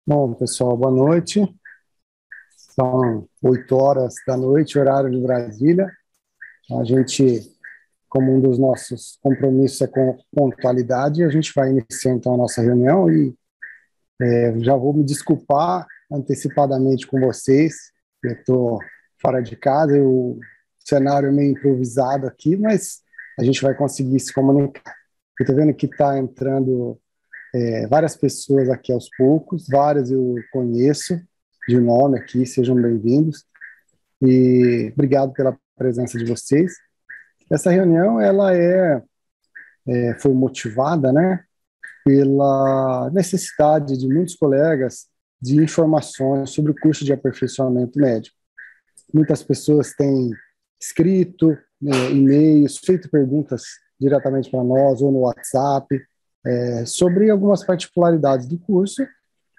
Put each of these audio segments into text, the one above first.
Bom, pessoal, boa noite. São 8 horas da noite, horário de Brasília. A gente, como um dos nossos compromissos é com pontualidade, a gente vai iniciar então a nossa reunião e já vou me desculpar antecipadamente com vocês. Eu estou fora de casa, o cenário é meio improvisado aqui, mas a gente vai conseguir se comunicar. Eu estou vendo que está entrando várias pessoas aqui aos poucos, várias eu conheço de nome aqui, sejam bem-vindos e obrigado pela presença de vocês. Essa reunião ela foi motivada, né, pela necessidade de muitos colegas de informações sobre o curso de aperfeiçoamento médico. Muitas pessoas têm escrito e-mails, feito perguntas diretamente para nós ou no WhatsApp, sobre algumas particularidades do curso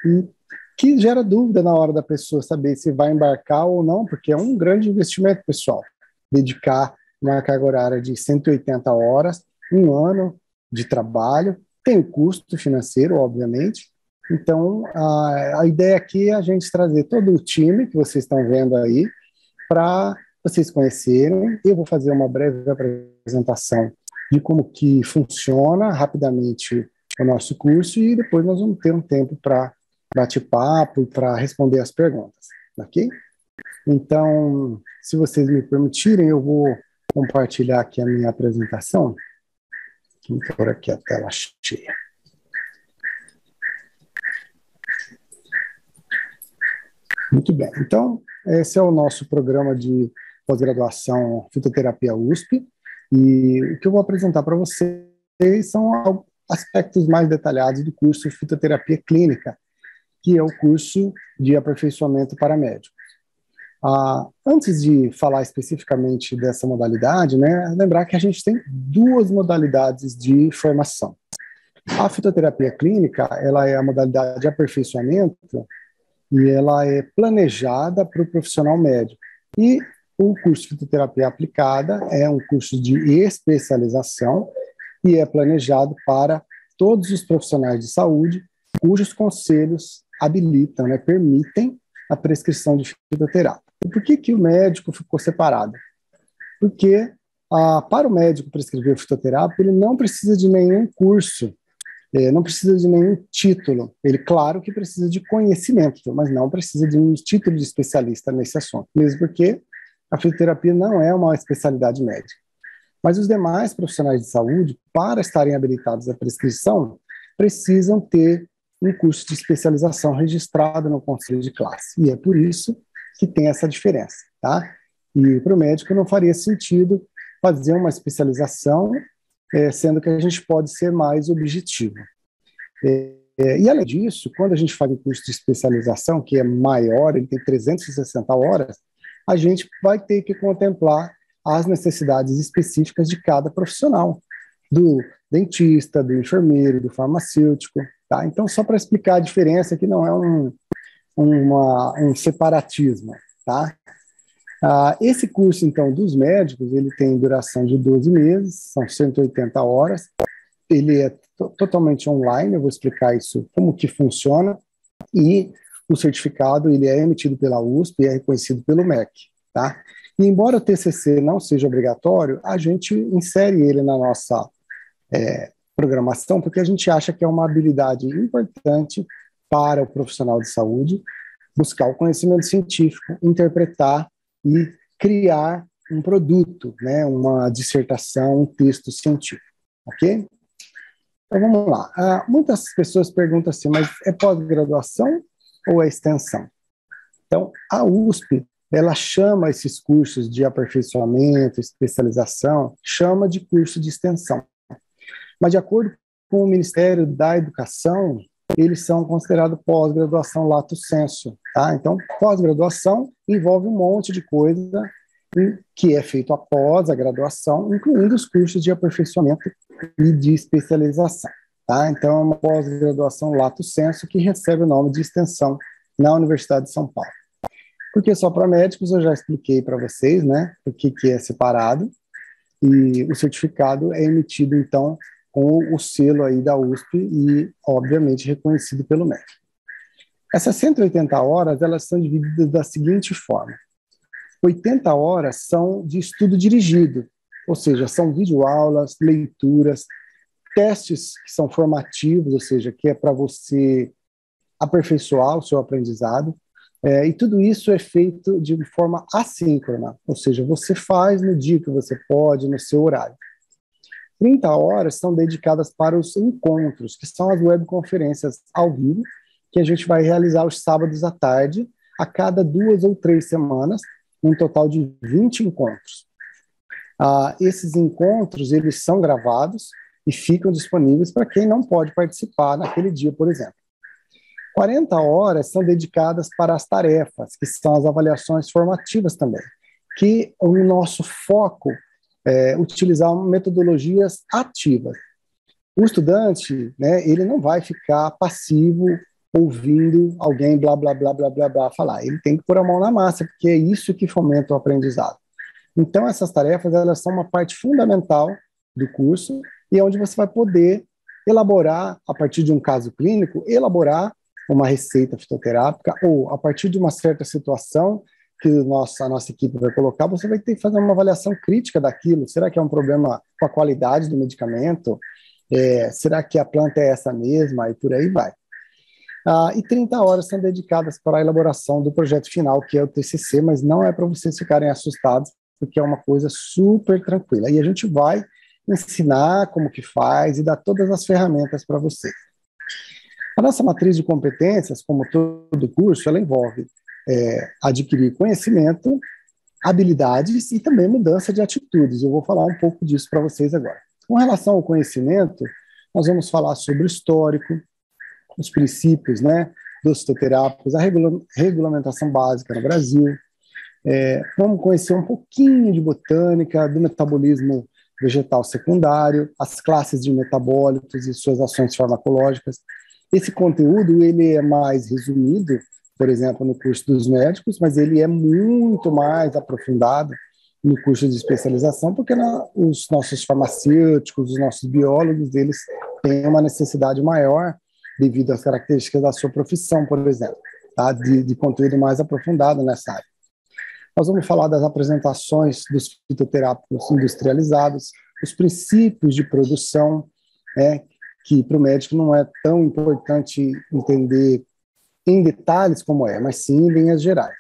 e que gera dúvida na hora da pessoa saber se vai embarcar ou não, porque é um grande investimento, pessoal, dedicar uma carga horária de 180 horas, um ano de trabalho, tem o custo financeiro, obviamente. Então, a ideia aqui é a gente trazer todo o time que vocês estão vendo aí para vocês conhecerem. Eu vou fazer uma breve apresentação de como que funciona rapidamente o nosso curso e depois nós vamos ter um tempo para bate-papo e para responder as perguntas, ok? Então, se vocês me permitirem, eu vou compartilhar aqui a minha apresentação. Vou pôr aqui a tela cheia. Muito bem. Então, esse é o nosso programa de pós-graduação Fitoterapia USP. E o que eu vou apresentar para vocês são aspectos mais detalhados do curso Fitoterapia Clínica, que é o curso de aperfeiçoamento para médicos. Antes de falar especificamente dessa modalidade, né, lembrar que a gente tem duas modalidades de formação. A fitoterapia clínica, ela é a modalidade de aperfeiçoamento e ela é planejada para o profissional médico. E o curso de fitoterapia aplicada é um curso de especialização e é planejado para todos os profissionais de saúde cujos conselhos habilitam, né, permitem a prescrição de fitoterapia. E por que o médico ficou separado? Porque para o médico prescrever fitoterapia, ele não precisa de nenhum curso, não precisa de nenhum título. Ele, claro que precisa de conhecimento, mas não precisa de um título de especialista nesse assunto, mesmo porque a fitoterapia não é uma especialidade médica. Mas os demais profissionais de saúde, para estarem habilitados à prescrição, precisam ter um curso de especialização registrado no conselho de classe. E é por isso que tem essa diferença, tá? E para o médico não faria sentido fazer uma especialização, sendo que a gente pode ser mais objetivo. E além disso, quando a gente faz um curso de especialização, que é maior, ele tem 360 horas, a gente vai ter que contemplar as necessidades específicas de cada profissional, do dentista, do enfermeiro, do farmacêutico, tá? Então, só para explicar a diferença, que não é um separatismo, tá? Esse curso, então, dos médicos, ele tem duração de 12 meses, são 180 horas, ele é totalmente online, eu vou explicar isso, como que funciona, e o certificado, ele é emitido pela USP e é reconhecido pelo MEC, tá? E embora o TCC não seja obrigatório, a gente insere ele na nossa programação, porque a gente acha que é uma habilidade importante para o profissional de saúde buscar o conhecimento científico, interpretar e criar um produto, né, uma dissertação, um texto científico, ok? Então vamos lá. Muitas pessoas perguntam assim, mas é pós-graduação ou é extensão? Então, a USP, ela chama esses cursos de aperfeiçoamento, especialização, chama de curso de extensão. Mas, de acordo com o Ministério da Educação, eles são considerados pós-graduação lato sensu, tá? Então, pós-graduação envolve um monte de coisa que é feito após a graduação, incluindo os cursos de aperfeiçoamento e de especialização, tá? Então, é uma pós-graduação lato sensu que recebe o nome de extensão na Universidade de São Paulo. Porque só para médicos eu já expliquei para vocês, né, o que é separado, e o certificado é emitido, então, com o selo aí da USP e, obviamente, reconhecido pelo MEC. Essas 180 horas, elas são divididas da seguinte forma. 80 horas são de estudo dirigido, ou seja, são videoaulas, leituras, testes que são formativos, ou seja, que é para você aperfeiçoar o seu aprendizado, e tudo isso é feito de forma assíncrona, ou seja, você faz no dia que você pode, no seu horário. 30 horas são dedicadas para os encontros, que são as webconferências ao vivo, que a gente vai realizar os sábados à tarde, a cada 2 ou 3 semanas, um total de 20 encontros. Esses encontros, eles são gravados e ficam disponíveis para quem não pode participar naquele dia, por exemplo. 40 horas são dedicadas para as tarefas, que são as avaliações formativas também, que o nosso foco é utilizar metodologias ativas. O estudante, né, ele não vai ficar passivo ouvindo alguém blá, blá, blá, blá, blá, blá falar. Ele tem que pôr a mão na massa, porque é isso que fomenta o aprendizado. Então, essas tarefas, elas são uma parte fundamental do curso e é onde você vai poder elaborar, a partir de um caso clínico, elaborar uma receita fitoterápica ou, a partir de uma certa situação que a nossa equipe vai colocar, você vai ter que fazer uma avaliação crítica daquilo. Será que é um problema com a qualidade do medicamento? Será que a planta é essa mesma? E por aí vai. E 30 horas são dedicadas para a elaboração do projeto final, que é o TCC, mas não é para vocês ficarem assustados, porque é uma coisa super tranquila. E a gente vai ensinar como que faz e dar todas as ferramentas para vocês. A nossa matriz de competências, como todo curso, ela envolve adquirir conhecimento, habilidades e também mudança de atitudes. Eu vou falar um pouco disso para vocês agora. Com relação ao conhecimento, nós vamos falar sobre o histórico, os princípios, né, dos fitoterápicos, a regulamentação básica no Brasil. Vamos conhecer um pouquinho de botânica, do metabolismo vegetal secundário, as classes de metabólitos e suas ações farmacológicas. Esse conteúdo ele é mais resumido, por exemplo, no curso dos médicos, mas ele é muito mais aprofundado no curso de especialização, porque os nossos farmacêuticos, os nossos biólogos, eles têm uma necessidade maior devido às características da sua profissão, por exemplo, tá? de conteúdo mais aprofundado nessa área. Nós vamos falar das apresentações dos fitoterápicos industrializados, os princípios de produção, que para o médico não é tão importante entender em detalhes como mas sim em linhas gerais.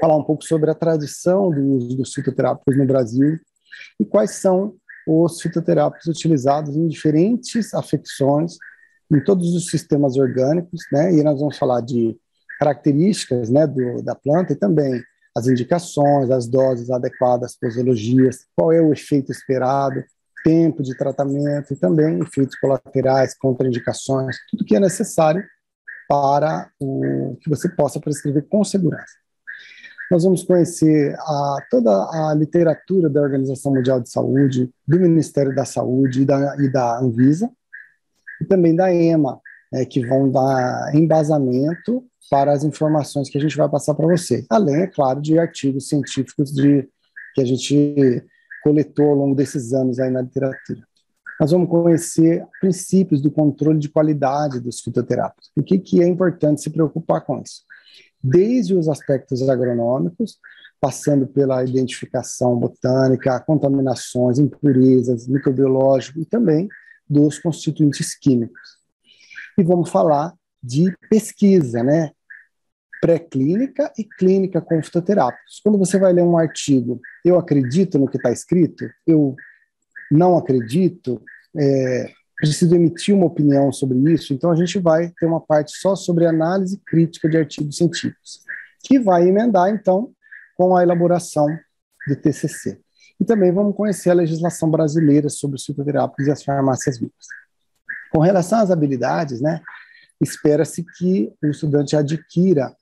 Falar um pouco sobre a tradição do uso dos fitoterápicos no Brasil e quais são os fitoterápicos utilizados em diferentes afecções, em todos os sistemas orgânicos, né? E nós vamos falar de características, né, da planta e também as indicações, as doses adequadas, posologias, qual é o efeito esperado, tempo de tratamento e também efeitos colaterais, contraindicações, tudo que é necessário para que você possa prescrever com segurança. Nós vamos conhecer toda a literatura da Organização Mundial de Saúde, do Ministério da Saúde e da Anvisa, e também da EMA, que vão dar embasamento para as informações que a gente vai passar para você. Além, é claro, de artigos científicos que a gente coletou ao longo desses anos aí na literatura. Nós vamos conhecer princípios do controle de qualidade dos fitoterápicos. O que é importante se preocupar com isso? Desde os aspectos agronômicos, passando pela identificação botânica, contaminações, impurezas, microbiológico e também dos constituintes químicos. E vamos falar de pesquisa, né? Pré-clínica e clínica com fitoterápicos. Quando você vai ler um artigo, eu acredito no que está escrito, eu não acredito, preciso emitir uma opinião sobre isso, então a gente vai ter uma parte só sobre análise crítica de artigos científicos, que vai emendar, então, com a elaboração do TCC. E também vamos conhecer a legislação brasileira sobre os fitoterápicos e as farmácias vivas. Com relação às habilidades, né, espera-se que o estudante adquira,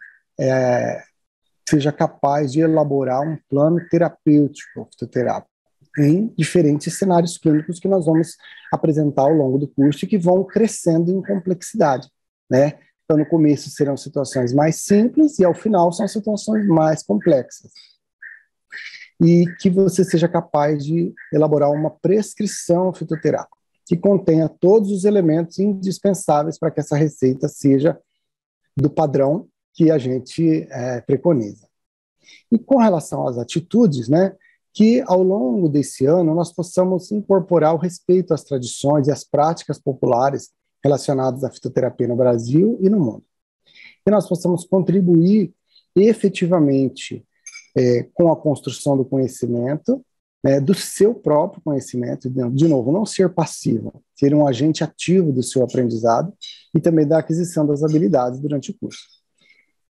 seja capaz de elaborar um plano terapêutico fitoterápico em diferentes cenários clínicos que nós vamos apresentar ao longo do curso e que vão crescendo em complexidade, né? Então, no começo serão situações mais simples e, ao final, são situações mais complexas. E que você seja capaz de elaborar uma prescrição fitoterápica que contenha todos os elementos indispensáveis para que essa receita seja do padrão que a gente preconiza. E com relação às atitudes, né, que ao longo desse ano nós possamos incorporar o respeito às tradições e às práticas populares relacionadas à fitoterapia no Brasil e no mundo. Que nós possamos contribuir efetivamente com a construção do conhecimento, do seu próprio conhecimento, de novo, não ser passivo, ser um agente ativo do seu aprendizado e também da aquisição das habilidades durante o curso.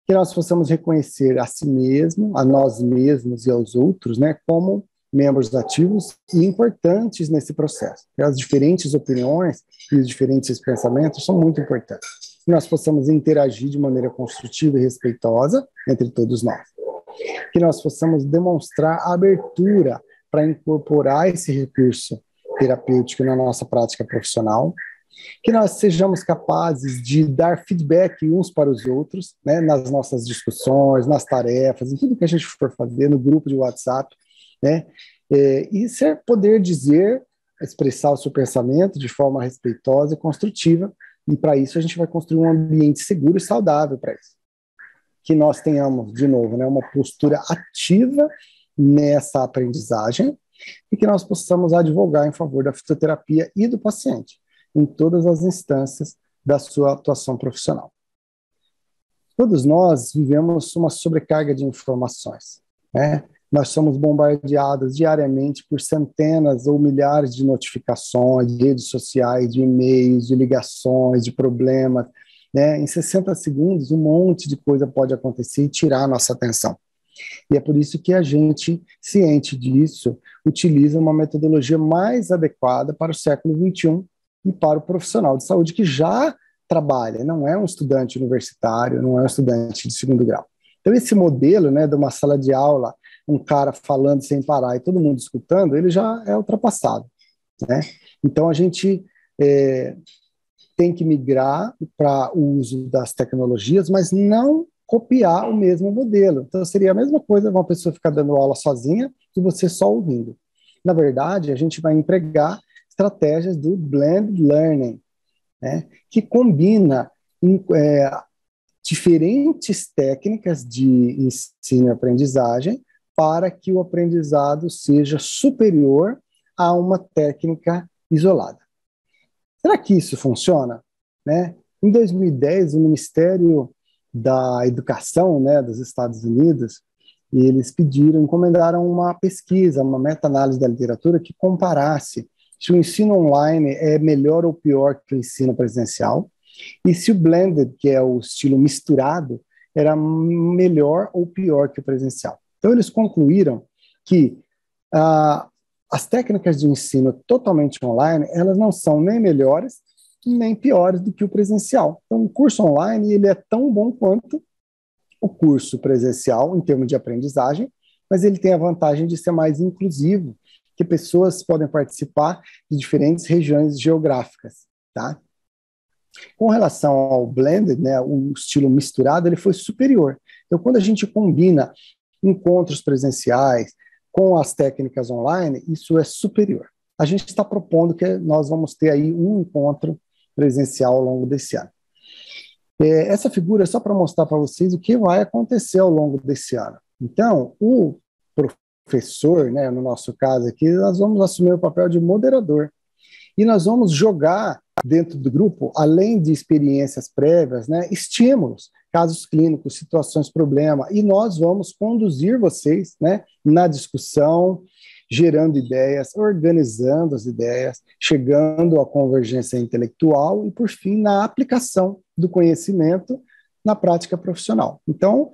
Que nós possamos reconhecer a si mesmo, a nós mesmos e aos outros, né, como membros ativos e importantes nesse processo. As diferentes opiniões e os diferentes pensamentos são muito importantes. Que nós possamos interagir de maneira construtiva e respeitosa entre todos nós. Que nós possamos demonstrar abertura para incorporar esse recurso terapêutico na nossa prática profissional, que nós sejamos capazes de dar feedback uns para os outros, né, nas nossas discussões, nas tarefas, em tudo que a gente for fazer, no grupo de WhatsApp, né, e poder dizer, expressar o seu pensamento de forma respeitosa e construtiva, e para isso a gente vai construir um ambiente seguro e saudável para isso. Que nós tenhamos, de novo, né, uma postura ativa nessa aprendizagem e que nós possamos advogar em favor da fitoterapia e do paciente em todas as instâncias da sua atuação profissional. Todos nós vivemos uma sobrecarga de informações, né? Nós somos bombardeados diariamente por centenas ou milhares de notificações, de redes sociais, de e-mails, de ligações, de problemas, né? Em 60 segundos, um monte de coisa pode acontecer e tirar a nossa atenção. E é por isso que a gente, ciente disso, utiliza uma metodologia mais adequada para o século XXI e para o profissional de saúde que já trabalha, não é um estudante universitário, não é um estudante de segundo grau. Então, esse modelo, né, de uma sala de aula, um cara falando sem parar e todo mundo escutando, ele já é ultrapassado, né? Então, a gente tem que migrar para o uso das tecnologias, mas não copiar o mesmo modelo. Então, seria a mesma coisa uma pessoa ficar dando aula sozinha e você só ouvindo. Na verdade, a gente vai empregar estratégias do blended learning, né, que combina diferentes técnicas de ensino e aprendizagem para que o aprendizado seja superior a uma técnica isolada. Será que isso funciona? Né? Em 2010, o Ministério da Educação, né, dos Estados Unidos, eles encomendaram uma pesquisa, uma meta-análise da literatura que comparasse se o ensino online é melhor ou pior que o ensino presencial, e se o blended, que é o estilo misturado, era melhor ou pior que o presencial. Então, eles concluíram que as técnicas de ensino totalmente online, elas não são nem melhores, nem piores do que o presencial. Então, o curso online ele é tão bom quanto o curso presencial, em termos de aprendizagem, mas ele tem a vantagem de ser mais inclusivo, que pessoas podem participar de diferentes regiões geográficas, tá? Com relação ao blended, né, o estilo misturado, ele foi superior. Então, quando a gente combina encontros presenciais com as técnicas online, isso é superior. A gente está propondo que nós vamos ter aí um encontro presencial ao longo desse ano. Essa figura é só para mostrar para vocês o que vai acontecer ao longo desse ano. Então, o professor, né, no nosso caso aqui, nós vamos assumir o papel de moderador. E nós vamos jogar dentro do grupo, além de experiências prévias, né, estímulos, casos clínicos, situações, problema, e nós vamos conduzir vocês, né, na discussão, gerando ideias, organizando as ideias, chegando à convergência intelectual e, por fim, na aplicação do conhecimento na prática profissional. Então,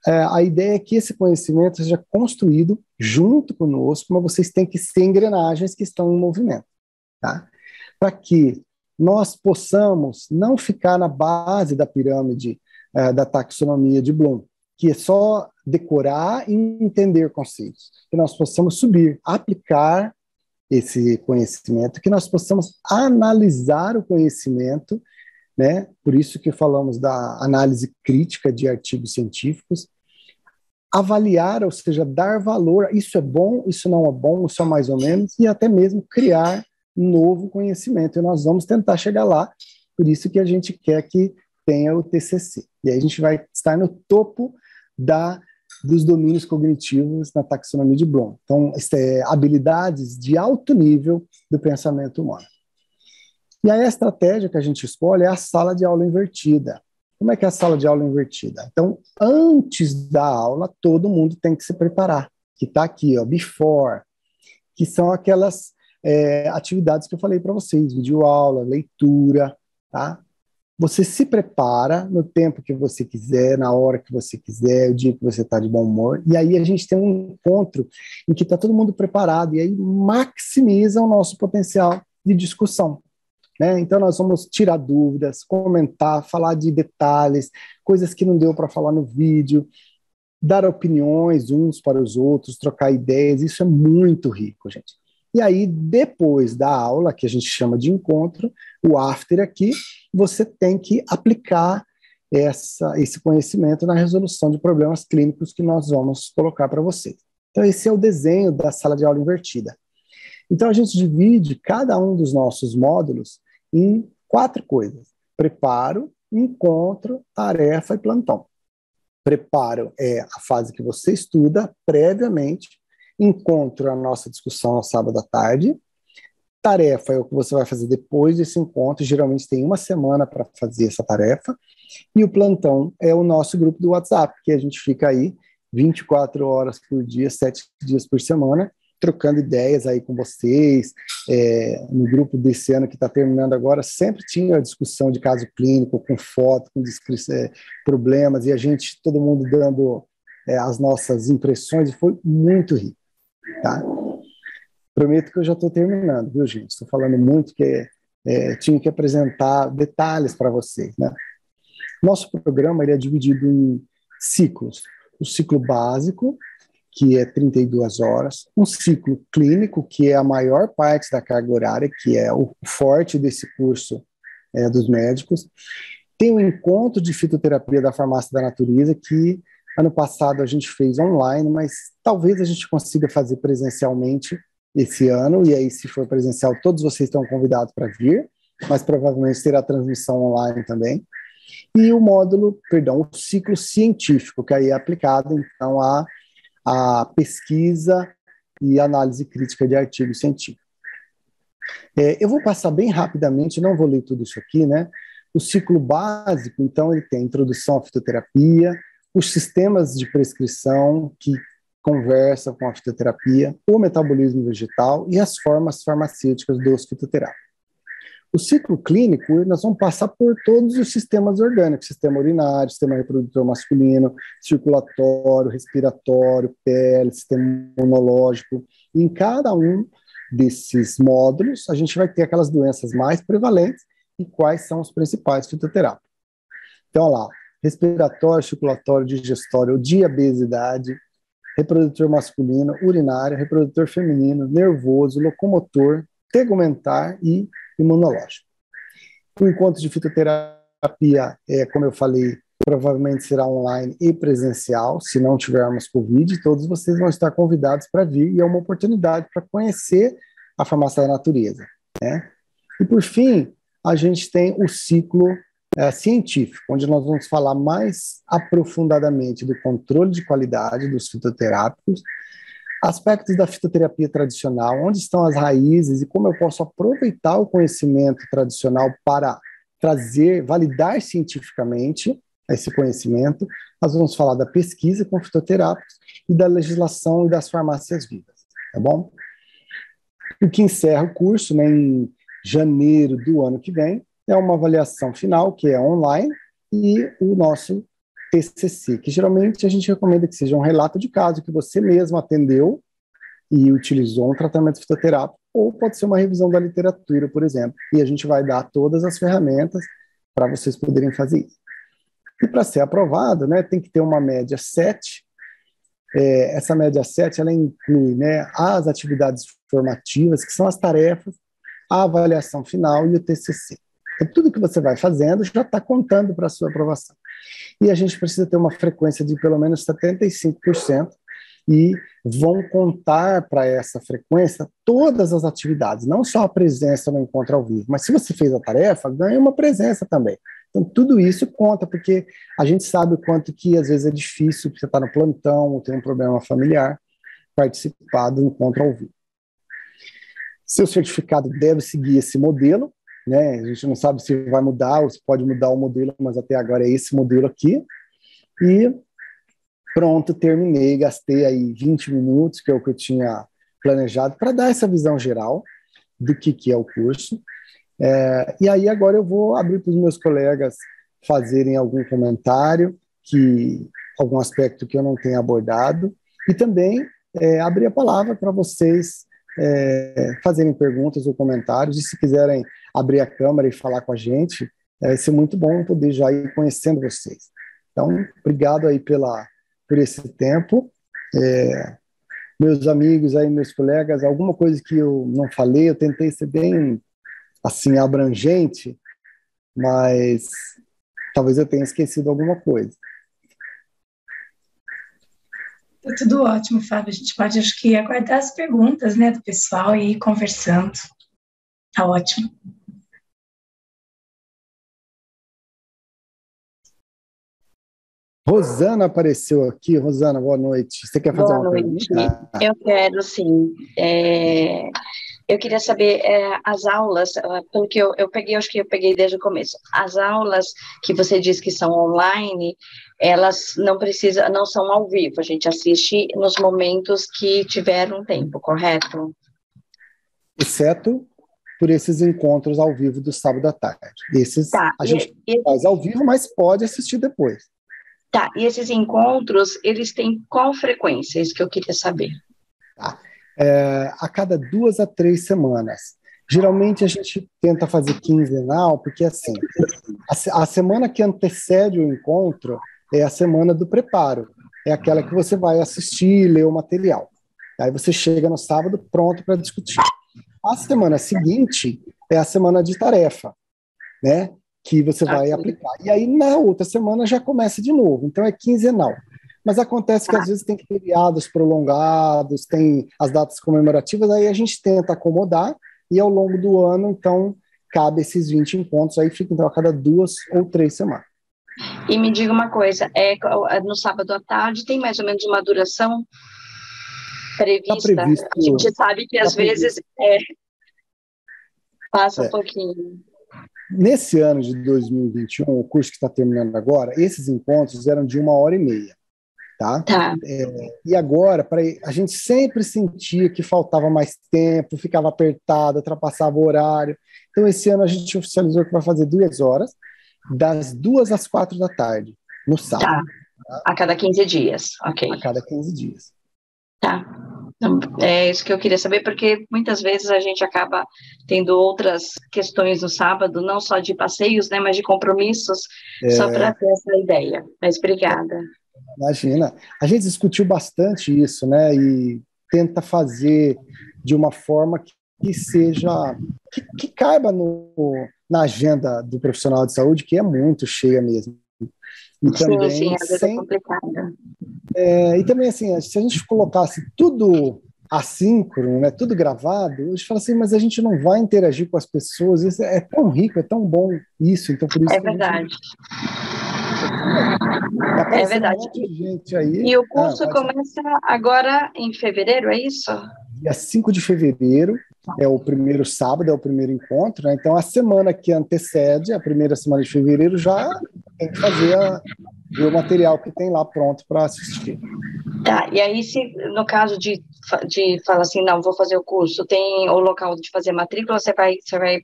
a ideia é que esse conhecimento seja construído junto conosco, mas vocês têm que ser engrenagens que estão em movimento, tá? Para que nós possamos não ficar na base da pirâmide da taxonomia de Bloom, que é só decorar e entender conceitos, que nós possamos subir, aplicar esse conhecimento, que nós possamos analisar o conhecimento, né? Por isso que falamos da análise crítica de artigos científicos, avaliar, ou seja, dar valor, isso é bom, isso não é bom, isso é mais ou menos, e até mesmo criar novo conhecimento, e nós vamos tentar chegar lá, por isso que a gente quer que tenha o TCC. E aí a gente vai estar no topo dos domínios cognitivos na taxonomia de Bloom. Então, habilidades de alto nível do pensamento humano. E aí a estratégia que a gente escolhe é a sala de aula invertida. Como é que é a sala de aula invertida? Então, antes da aula, todo mundo tem que se preparar, que está aqui, ó, before, que são aquelas atividades que eu falei para vocês, videoaula, leitura, tá? Você se prepara no tempo que você quiser, na hora que você quiser, o dia que você está de bom humor, e aí a gente tem um encontro em que está todo mundo preparado, e aí maximiza o nosso potencial de discussão. Né? Então nós vamos tirar dúvidas, comentar, falar de detalhes, coisas que não deu para falar no vídeo, dar opiniões uns para os outros, trocar ideias, isso é muito rico, gente. E aí, depois da aula, que a gente chama de encontro, o after aqui, você tem que aplicar esse conhecimento na resolução de problemas clínicos que nós vamos colocar para vocês. Então, esse é o desenho da sala de aula invertida. Então, a gente divide cada um dos nossos módulos em 4 coisas: preparo, encontro, tarefa e plantão. Preparo é a fase que você estuda previamente, encontro a nossa discussão no sábado à tarde, tarefa é o que você vai fazer depois desse encontro, geralmente tem 1 semana para fazer essa tarefa, e o plantão é o nosso grupo do WhatsApp, que a gente fica aí 24 horas por dia, 7 dias por semana, trocando ideias aí com vocês. No grupo desse ano que está terminando agora, sempre tinha a discussão de caso clínico, com foto, com problemas, e todo mundo dando as nossas impressões, e foi muito rico. Tá? Prometo que eu já estou terminando, viu, gente? Estou falando muito que tinha que apresentar detalhes para vocês, né? Nosso programa ele é dividido em ciclos. O ciclo básico, que é 32 horas, um ciclo clínico, que é a maior parte da carga horária, que é o forte desse curso dos médicos. Tem o encontro de fitoterapia da Farmácia da Natureza, que ano passado a gente fez online, mas talvez a gente consiga fazer presencialmente esse ano, e aí se for presencial, todos vocês estão convidados para vir, mas provavelmente terá transmissão online também. E o ciclo científico, que aí é aplicado, então, a pesquisa e análise crítica de artigos científicos. Eu vou passar bem rapidamente, não vou ler tudo isso aqui, né? O ciclo básico, então, ele tem a introdução à fitoterapia, os sistemas de prescrição que conversam com a fitoterapia, o metabolismo vegetal e as formas farmacêuticas dos fitoterápicos. O ciclo clínico, nós vamos passar por todos os sistemas orgânicos, sistema urinário, sistema reprodutor masculino, circulatório, respiratório, pele, sistema imunológico. E em cada um desses módulos, a gente vai ter aquelas doenças mais prevalentes e quais são os principais fitoterápicos. Então, olha lá, respiratório, circulatório, digestório, diabesidade, reprodutor masculino, urinário, reprodutor feminino, nervoso, locomotor, tegumentar e imunológico. O encontro de fitoterapia, como eu falei, provavelmente será online e presencial, se não tivermos Covid, todos vocês vão estar convidados para vir, e é uma oportunidade para conhecer a Farmácia da Natureza, né? E por fim, a gente tem o ciclo científico, onde nós vamos falar mais aprofundadamente do controle de qualidade dos fitoterápicos, aspectos da fitoterapia tradicional, onde estão as raízes e como eu posso aproveitar o conhecimento tradicional para validar cientificamente esse conhecimento. Nós vamos falar da pesquisa com fitoterápicos e da legislação e das farmácias vivas, tá bom? O que encerra o curso, né, em janeiro do ano que vem, é uma avaliação final, que é online, e o nosso TCC, que geralmente a gente recomenda que seja um relato de caso que você mesmo atendeu e utilizou um tratamento fitoterápico, ou pode ser uma revisão da literatura, por exemplo, e a gente vai dar todas as ferramentas para vocês poderem fazer isso. E para ser aprovado, né, tem que ter uma média 7. Essa média 7, ela inclui, né, as atividades formativas, que são as tarefas, a avaliação final e o TCC. Então, tudo que você vai fazendo já está contando para a sua aprovação. E a gente precisa ter uma frequência de pelo menos 75%, e vão contar para essa frequência todas as atividades, não só a presença no encontro ao vivo, mas se você fez a tarefa, ganha uma presença também. Então, tudo isso conta, porque a gente sabe o quanto que às vezes é difícil, você está no plantão ou tem um problema familiar, participar do encontro ao vivo. Seu certificado deve seguir esse modelo, né? A gente não sabe se vai mudar ou se pode mudar o modelo, mas até agora é esse modelo aqui. E pronto, terminei, gastei aí 20 minutos, que é o que eu tinha planejado, para dar essa visão geral do que é o curso. E aí agora eu vou abrir para os meus colegas fazerem algum comentário, algum aspecto que eu não tenha abordado, e também abrir a palavra para vocês fazerem perguntas ou comentários, e se quiserem abrir a câmera e falar com a gente, vai ser muito bom poder já ir conhecendo vocês. Então, obrigado aí por esse tempo. Meus amigos aí, meus colegas, alguma coisa que eu não falei, eu tentei ser bem, assim, abrangente, mas talvez eu tenha esquecido alguma coisa. Tá tudo ótimo, Fábio. A gente pode, acho que, aguardar as perguntas, né, do pessoal e ir conversando. Tá ótimo. Rosana apareceu aqui. Rosana, boa noite. Você quer fazer uma noite. Pergunta? Eu quero, sim. Eu queria saber as aulas, pelo que eu peguei, acho que eu peguei desde o começo. As aulas que você diz que são online, elas não são ao vivo, a gente assiste nos momentos que tiver um tempo, correto? Exceto por esses encontros ao vivo do sábado à tarde. Esses a gente faz ao vivo, mas pode assistir depois. Tá, e esses encontros, eles têm qual frequência? Isso que eu queria saber. Tá. A cada 2 a 3 semanas. Geralmente a gente tenta fazer quinzenal, porque assim, a semana que antecede o encontro é a semana do preparo. É aquela que você vai assistir e ler o material. Aí você chega no sábado pronto para discutir. A semana seguinte é a semana de tarefa, né? Que você vai aplicar. E aí, na outra semana, já começa de novo. Então, é quinzenal. Mas acontece que, às vezes, tem feriados prolongados, tem as datas comemorativas, aí a gente tenta acomodar, e ao longo do ano, então, cabe esses 20 encontros, aí fica, então, a cada 2 ou 3 semanas. E me diga uma coisa, no sábado à tarde tem mais ou menos uma duração prevista? Tá previsto, a gente sabe que, às vezes, passa um pouquinho. Nesse ano de 2021, o curso que está terminando agora, esses encontros eram de 1h30, tá? E agora, a gente sempre sentia que faltava mais tempo, ficava apertado, ultrapassava o horário. Então, esse ano a gente oficializou que vai fazer 2 horas, das 2 às 4 da tarde, no sábado. Tá. A cada 15 dias, ok. A cada 15 dias. Tá. É isso que eu queria saber, porque muitas vezes a gente acaba tendo outras questões no sábado, não só de passeios, né, mas de compromissos, só para ter essa ideia. Mas obrigada. Imagina. A gente discutiu bastante isso, né, e tenta fazer de uma forma que seja, que caiba na agenda do profissional de saúde, que é muito cheia mesmo. E também, sim, às vezes é complicado. E também, assim, se a gente colocasse tudo assíncrono, né, tudo gravado, a gente fala assim, mas a gente não vai interagir com as pessoas, isso é tão rico, é tão bom isso, então por isso é verdade. É verdade. Um monte de gente aí. E o curso começa agora em fevereiro, é isso? Dia 5 de fevereiro, é o primeiro sábado, é o primeiro encontro, né? Então a semana que antecede, a primeira semana de fevereiro, já tem que fazer o material que tem lá pronto para assistir. Tá, e aí se no caso de falar assim, não, vou fazer o curso, tem o local de fazer matrícula, você vai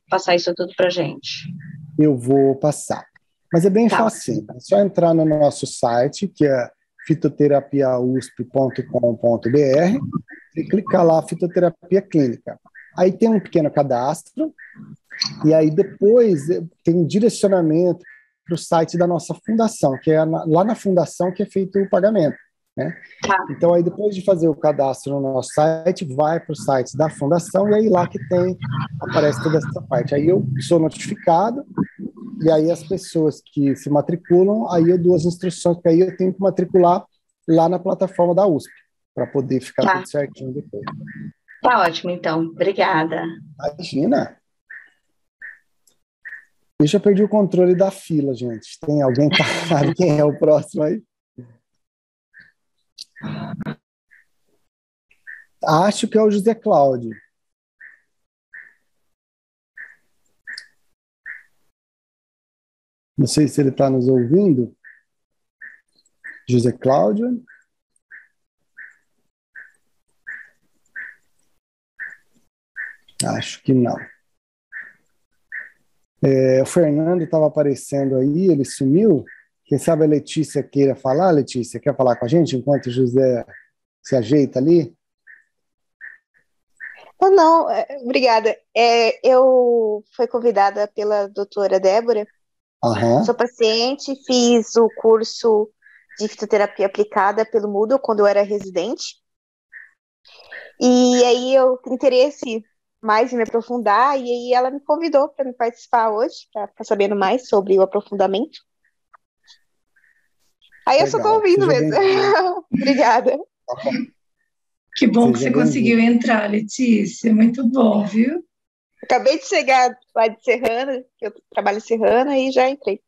passar isso tudo pra gente? Eu vou passar. Mas é bem fácil, é só entrar no nosso site, que é fitoterapiausp.com.br, e clicar lá, fitoterapia clínica. Aí tem um pequeno cadastro, e aí depois tem um direcionamento para o site da nossa fundação, que é lá na fundação que é feito o pagamento, né? Então, aí depois de fazer o cadastro no nosso site, vai para o site da fundação, e aí lá que aparece toda essa parte. Aí eu sou notificado, e aí as pessoas que se matriculam, aí eu dou as instruções, porque aí eu tenho que matricular lá na plataforma da USP, para poder ficar tudo certinho depois. Tá ótimo, então. Obrigada. Imagina. Eu já perdi o controle da fila, gente. Tem alguém que sabe quem é o próximo aí? Acho que é o José Cláudio. Não sei se ele está nos ouvindo. José Cláudio. Acho que não. O Fernando estava aparecendo aí, ele sumiu. Quem sabe a Letícia queira falar? Letícia, quer falar com a gente enquanto o José se ajeita ali? Não, obrigada. Eu fui convidada pela doutora Débora. Aham. Sou paciente, fiz o curso de fitoterapia aplicada pelo Moodle quando eu era residente. E aí eu tenho interesse mais em me aprofundar, e aí ela me convidou para me participar hoje, para ficar sabendo mais sobre o aprofundamento. Aí eu só estou ouvindo mesmo. Obrigada. Que bom que você conseguiu entrar, Letícia. Muito bom, viu? Acabei de chegar lá de Serrana, que eu trabalho em Serrana, e já entrei.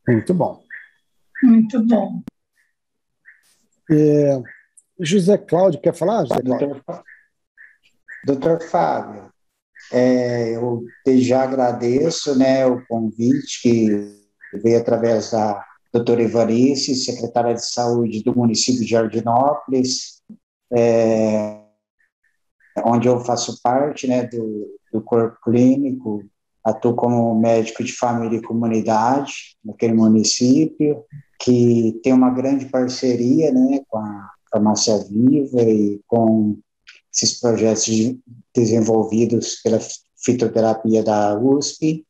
Muito bom. Muito bom. José Cláudio, quer falar, José Cláudio? Doutor Fábio, eu já agradeço, né, o convite que veio através da doutora Ivanice, secretária de Saúde do município de Jardinópolis, onde eu faço parte, né, do corpo clínico, atuo como médico de família e comunidade naquele município, que tem uma grande parceria, né, com a Farmácia Viva e com esses projetos desenvolvidos pela fitoterapia da USP.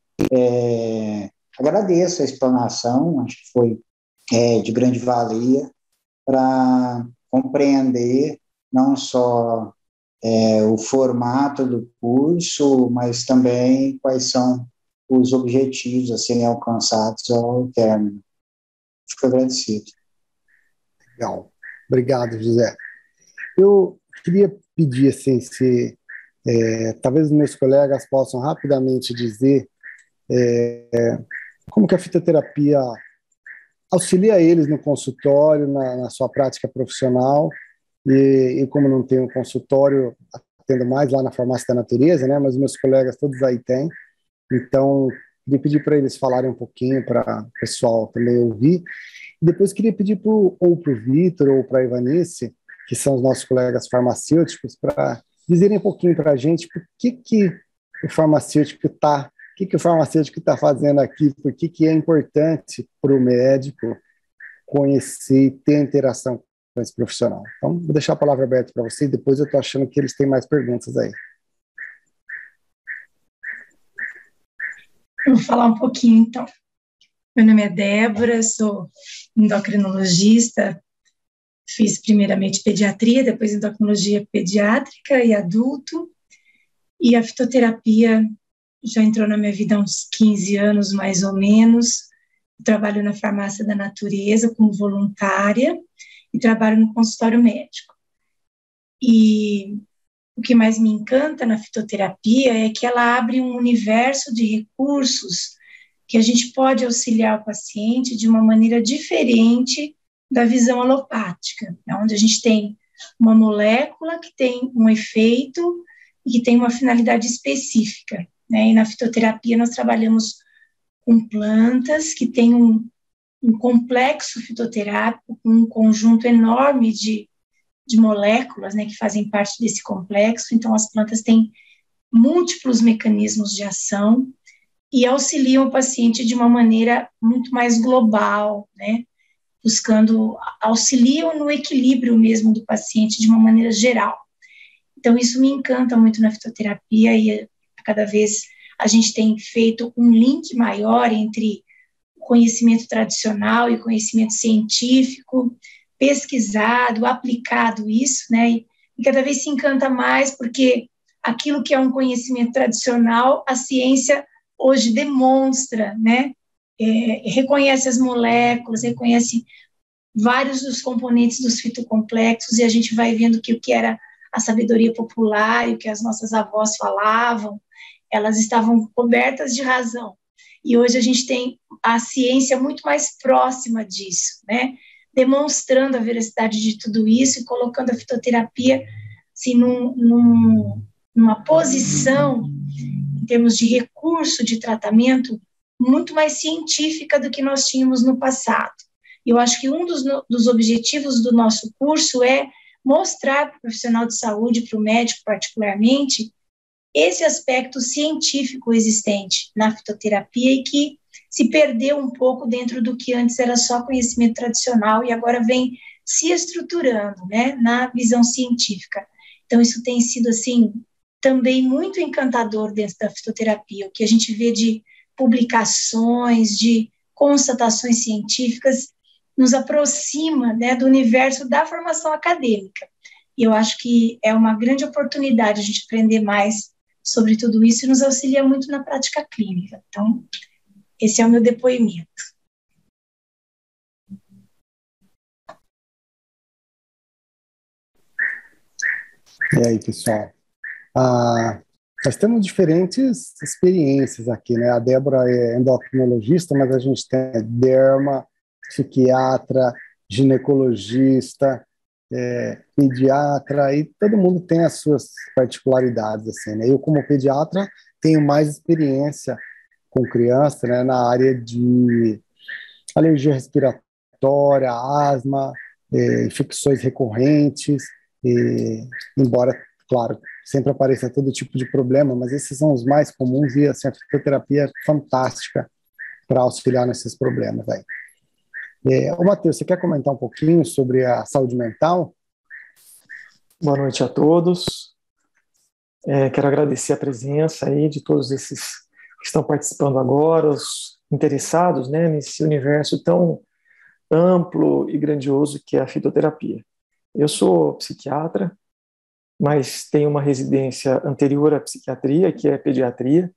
Agradeço a explanação, acho que foi de grande valia para compreender não só o formato do curso, mas também quais são os objetivos a serem alcançados ao término. Fico agradecido. Legal. Obrigado, José. Eu queria pedir, assim, se talvez os meus colegas possam rapidamente dizer como que a fitoterapia auxilia eles no consultório, na sua prática profissional, e como não tem um consultório, atendo mais lá na Farmácia da Natureza, né, mas meus colegas todos aí têm, então queria pedir para eles falarem um pouquinho, para o pessoal também ouvir, e depois queria pedir ou para o Vitor ou para a Ivanice, que são os nossos colegas farmacêuticos, para dizerem um pouquinho para a gente por que o farmacêutico está fazendo aqui, por que é importante para o médico conhecer e ter interação com esse profissional. Então, vou deixar a palavra aberta para vocês, depois eu estou achando que eles têm mais perguntas aí. Eu vou falar um pouquinho, então. Meu nome é Débora, sou endocrinologista, fiz primeiramente pediatria, depois endocrinologia pediátrica e adulto, e a fitoterapia já entrou na minha vida há uns 15 anos, mais ou menos. Eu trabalho na Farmácia da Natureza como voluntária e trabalho no consultório médico. E o que mais me encanta na fitoterapia é que ela abre um universo de recursos que a gente pode auxiliar o paciente de uma maneira diferente da visão alopática, onde a gente tem uma molécula que tem um efeito e que tem uma finalidade específica, né? E na fitoterapia nós trabalhamos com plantas que têm um complexo fitoterápico, com um conjunto enorme de moléculas, né, que fazem parte desse complexo. Então as plantas têm múltiplos mecanismos de ação e auxiliam o paciente de uma maneira muito mais global, né, auxiliam no equilíbrio mesmo do paciente de uma maneira geral. Então isso me encanta muito na fitoterapia e cada vez a gente tem feito um link maior entre o conhecimento tradicional e o conhecimento científico, pesquisado, aplicado isso, né, e cada vez se encanta mais porque aquilo que é um conhecimento tradicional, a ciência hoje demonstra, né, reconhece as moléculas, reconhece vários dos componentes dos fitocomplexos, e a gente vai vendo que o que era a sabedoria popular e o que as nossas avós falavam, elas estavam cobertas de razão. E hoje a gente tem a ciência muito mais próxima disso, né? Demonstrando a veracidade de tudo isso e colocando a fitoterapia assim, numa posição, em termos de recurso de tratamento, muito mais científica do que nós tínhamos no passado. Eu acho que um dos objetivos do nosso curso é mostrar para o profissional de saúde, para o médico particularmente, esse aspecto científico existente na fitoterapia e que se perdeu um pouco dentro do que antes era só conhecimento tradicional e agora vem se estruturando, né, na visão científica. Então, isso tem sido, assim, também muito encantador dentro da fitoterapia, o que a gente vê de publicações, de constatações científicas, nos aproxima, né, do universo da formação acadêmica. E eu acho que é uma grande oportunidade a gente aprender mais sobre tudo isso e nos auxilia muito na prática clínica. Então, esse é o meu depoimento. E aí, pessoal? Nós temos diferentes experiências aqui, né? A Débora é endocrinologista, mas a gente tem derma, psiquiatra, ginecologista, pediatra, e todo mundo tem as suas particularidades, assim, né? Eu, como pediatra, tenho mais experiência com criança, né, na área de alergia respiratória, asma, infecções recorrentes, embora, claro, sempre apareça todo tipo de problema, mas esses são os mais comuns e assim, a fitoterapia é fantástica para auxiliar nesses problemas aí. Ô, Matheus, você quer comentar um pouquinho sobre a saúde mental? Boa noite a todos. Quero agradecer a presença aí de todos esses que estão participando agora, os interessados, né, nesse universo tão amplo e grandioso que é a fitoterapia. Eu sou psiquiatra, mas tenho uma residência anterior à psiquiatria, que é pediatria,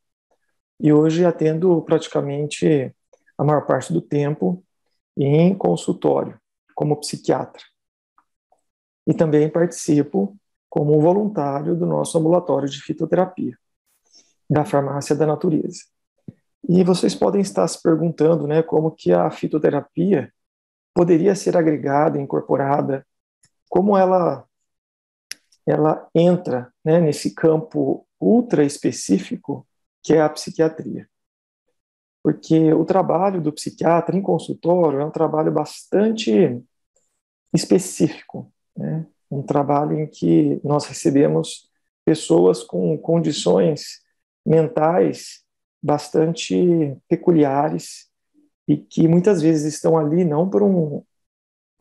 e hoje atendo praticamente a maior parte do tempo em consultório, como psiquiatra. E também participo como voluntário do nosso ambulatório de fitoterapia, da Farmácia da Natureza. E vocês podem estar se perguntando, né, como que a fitoterapia poderia ser agregada, incorporada, como ela entra, né, nesse campo ultra específico que é a psiquiatria. Porque o trabalho do psiquiatra em consultório é um trabalho bastante específico, né? Um trabalho em que nós recebemos pessoas com condições mentais bastante peculiares e que muitas vezes estão ali não por um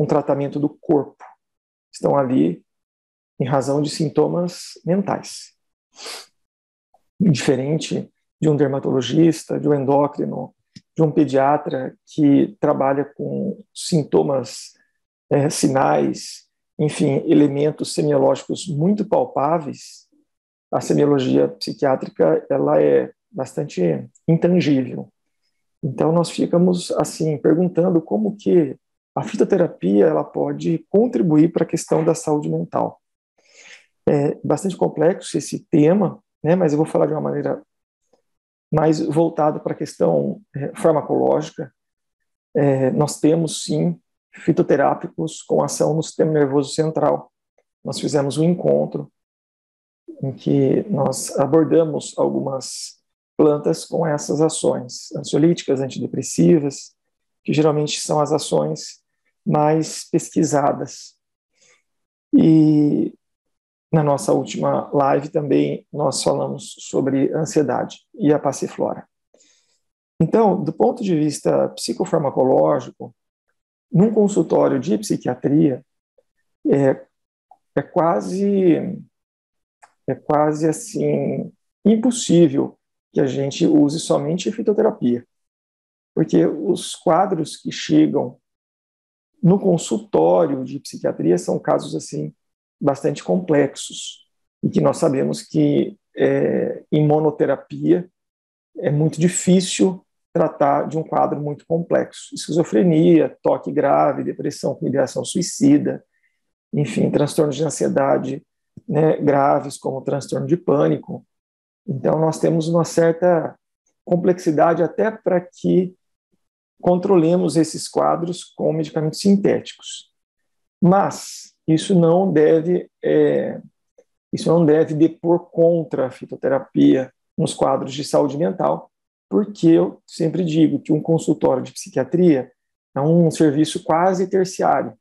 tratamento do corpo, estão ali em razão de sintomas mentais. Diferente de um dermatologista, de um endócrino, de um pediatra que trabalha com sintomas, sinais, enfim, elementos semiológicos muito palpáveis, a semiologia psiquiátrica ela é bastante intangível. Então nós ficamos assim perguntando como que a fitoterapia ela pode contribuir para a questão da saúde mental. É bastante complexo esse tema, né, mas eu vou falar de uma maneira mais voltada para a questão farmacológica. Nós temos, sim, fitoterápicos com ação no sistema nervoso central. Nós fizemos um encontro em que nós abordamos algumas plantas com essas ações ansiolíticas, antidepressivas, que geralmente são as ações mais pesquisadas. E na nossa última live também nós falamos sobre ansiedade e a passiflora. Então, do ponto de vista psicofarmacológico, num consultório de psiquiatria, é quase assim impossível que a gente use somente fitoterapia, porque os quadros que chegam no consultório de psiquiatria são casos assim bastante complexos e que nós sabemos que em monoterapia é muito difícil tratar de um quadro muito complexo. Esquizofrenia, toque grave, depressão com ideação suicida, enfim, transtornos de ansiedade, né, graves como transtorno de pânico. Então, nós temos uma certa complexidade até para que controlemos esses quadros com medicamentos sintéticos. Mas isso não deve depor contra a fitoterapia nos quadros de saúde mental, porque eu sempre digo que um consultório de psiquiatria é um serviço quase terciário.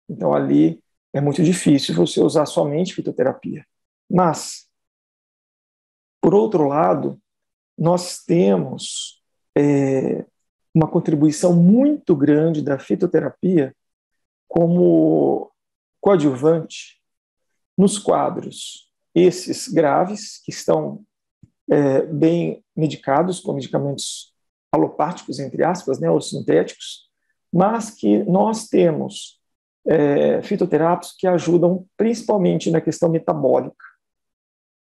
Então, ali é muito difícil você usar somente fitoterapia. Mas, por outro lado, nós temos uma contribuição muito grande da fitoterapia como coadjuvante nos quadros esses graves, que estão bem medicados com medicamentos alopáticos, entre aspas, né, ou sintéticos, mas que nós temos fitoterápicos que ajudam principalmente na questão metabólica,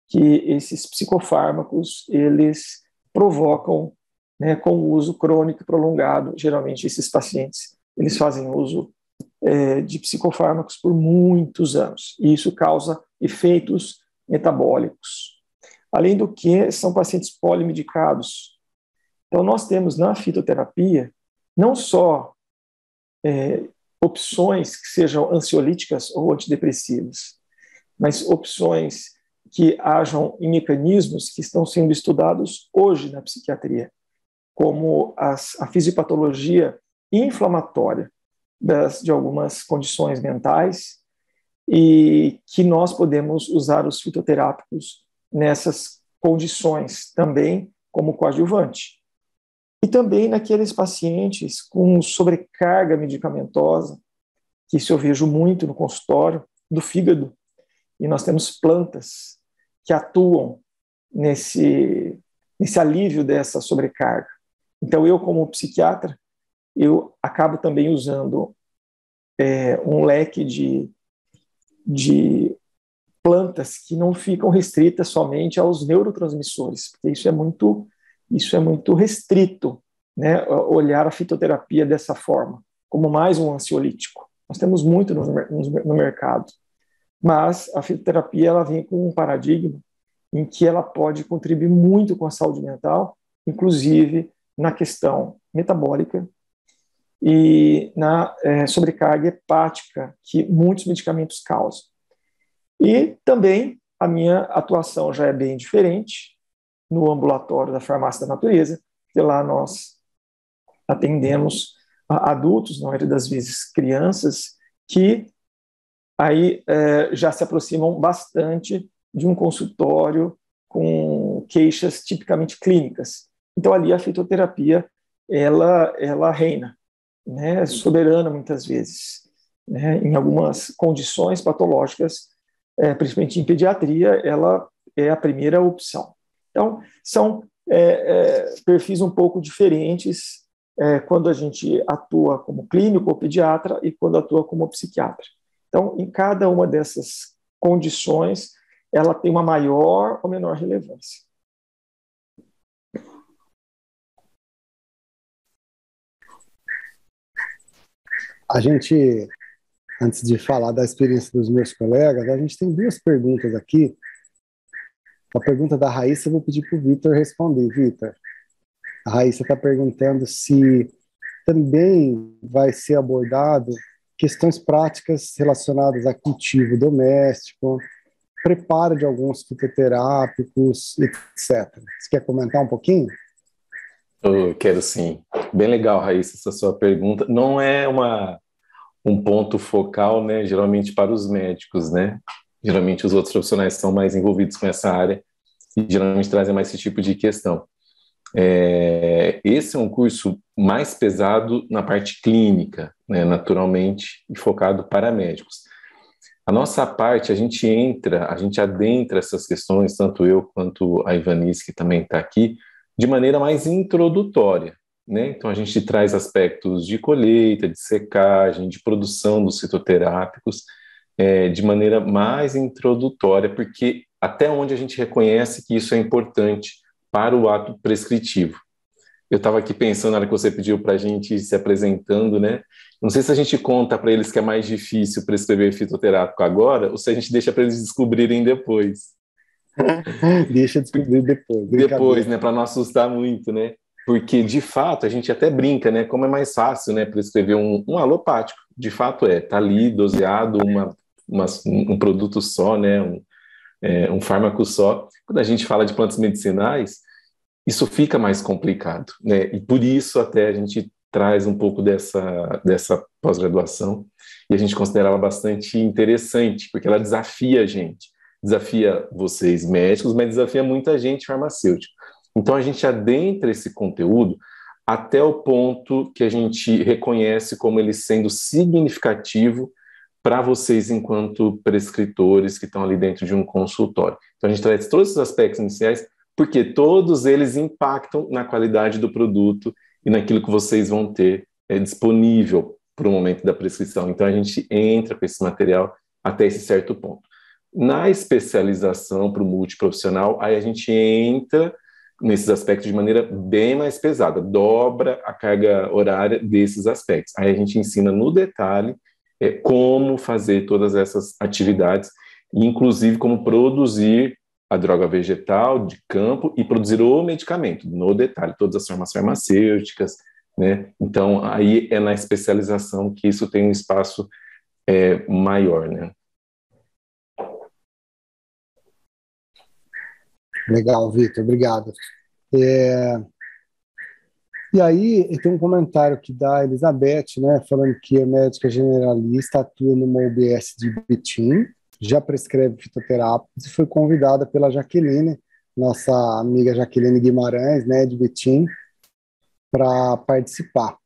que esses psicofármacos, eles provocam, né, com o uso crônico e prolongado. Geralmente esses pacientes, eles fazem uso de psicofármacos por muitos anos, e isso causa efeitos metabólicos. Além do que, são pacientes polimedicados. Então, nós temos na fitoterapia não só opções que sejam ansiolíticas ou antidepressivas, mas opções que hajam em mecanismos que estão sendo estudados hoje na psiquiatria, como a fisiopatologia inflamatória de algumas condições mentais, e que nós podemos usar os fitoterápicos nessas condições também como coadjuvante. E também naqueles pacientes com sobrecarga medicamentosa, que isso eu vejo muito no consultório, do fígado, e nós temos plantas que atuam nesse alívio dessa sobrecarga. Então, eu, como psiquiatra, eu acabo também usando um leque de plantas que não ficam restritas somente aos neurotransmissores, porque isso é muito restrito, né, olhar a fitoterapia dessa forma, como mais um ansiolítico. Nós temos muito no mercado, mas a fitoterapia ela vem com um paradigma em que ela pode contribuir muito com a saúde mental, inclusive na questão metabólica e na sobrecarga hepática que muitos medicamentos causam. E também a minha atuação já é bem diferente no ambulatório da Farmácia da Natureza, que lá nós atendemos adultos, na maioria das vezes crianças, que aí já se aproximam bastante de um consultório com queixas tipicamente clínicas. Então ali a fitoterapia ela reina, né, soberana muitas vezes, né, em algumas condições patológicas, principalmente em pediatria, ela é a primeira opção. Então são perfis um pouco diferentes quando a gente atua como clínico ou pediatra e quando atua como psiquiatra. Então, em cada uma dessas condições, ela tem uma maior ou menor relevância. A gente, antes de falar da experiência dos meus colegas, a gente tem duas perguntas aqui. A pergunta da Raíssa eu vou pedir para o Vitor responder. Vitor, a Raíssa está perguntando se também vai ser abordado questões práticas relacionadas a cultivo doméstico, preparo de alguns fitoterápicos, etc. Você quer comentar um pouquinho? Eu quero sim. Bem legal, Raíssa, essa sua pergunta. Não é um ponto focal, né, geralmente para os médicos, né? Geralmente os outros profissionais estão mais envolvidos com essa área e geralmente trazem mais esse tipo de questão. Esse é um curso mais pesado na parte clínica, né, naturalmente, e focado para médicos. A nossa parte, a gente adentra essas questões, tanto eu quanto a Ivanice, que também está aqui, de maneira mais introdutória, né? Então a gente traz aspectos de colheita, de secagem, de produção dos fitoterápicos, de maneira mais introdutória, porque até onde a gente reconhece que isso é importante para o ato prescritivo. Eu estava aqui pensando na hora que você pediu para a gente ir se apresentando, né? Não sei se a gente conta para eles que é mais difícil prescrever fitoterápico agora ou se a gente deixa para eles descobrirem depois. Deixa eu descobrir depois. Depois, né, para não assustar muito, né? Porque, de fato, a gente até brinca, né? Como é mais fácil, né, prescrever um alopático. De fato tá ali doseado um produto só, né? Um fármaco só. Quando a gente fala de plantas medicinais, isso fica mais complicado, né? E por isso até a gente traz um pouco dessa pós-graduação e a gente considera ela bastante interessante, porque ela desafia a gente, desafia vocês médicos, mas desafia muita gente farmacêutica. Então a gente adentra esse conteúdo até o ponto que a gente reconhece como ele sendo significativo para vocês enquanto prescritores que estão ali dentro de um consultório. Então a gente traz todos esses aspectos iniciais, porque todos eles impactam na qualidade do produto e naquilo que vocês vão ter disponível para o momento da prescrição. Então a gente entra com esse material até esse certo ponto. Na especialização para o multiprofissional, aí a gente entra nesses aspectos de maneira bem mais pesada, dobra a carga horária desses aspectos. Aí a gente ensina no detalhe como fazer todas essas atividades, inclusive como produzir a droga vegetal de campo e produzir o medicamento, no detalhe, todas as formas farmacêuticas, né? Então, aí é na especialização que isso tem um espaço maior, né? Legal, Vitor, obrigado. E aí, tem um comentário aqui da Elizabeth, né, falando que é médica generalista, atua numa UBS de Betim, já prescreve fitoterápicos e foi convidada pela Jaqueline, nossa amiga Jaqueline Guimarães, né, de Betim, para participar.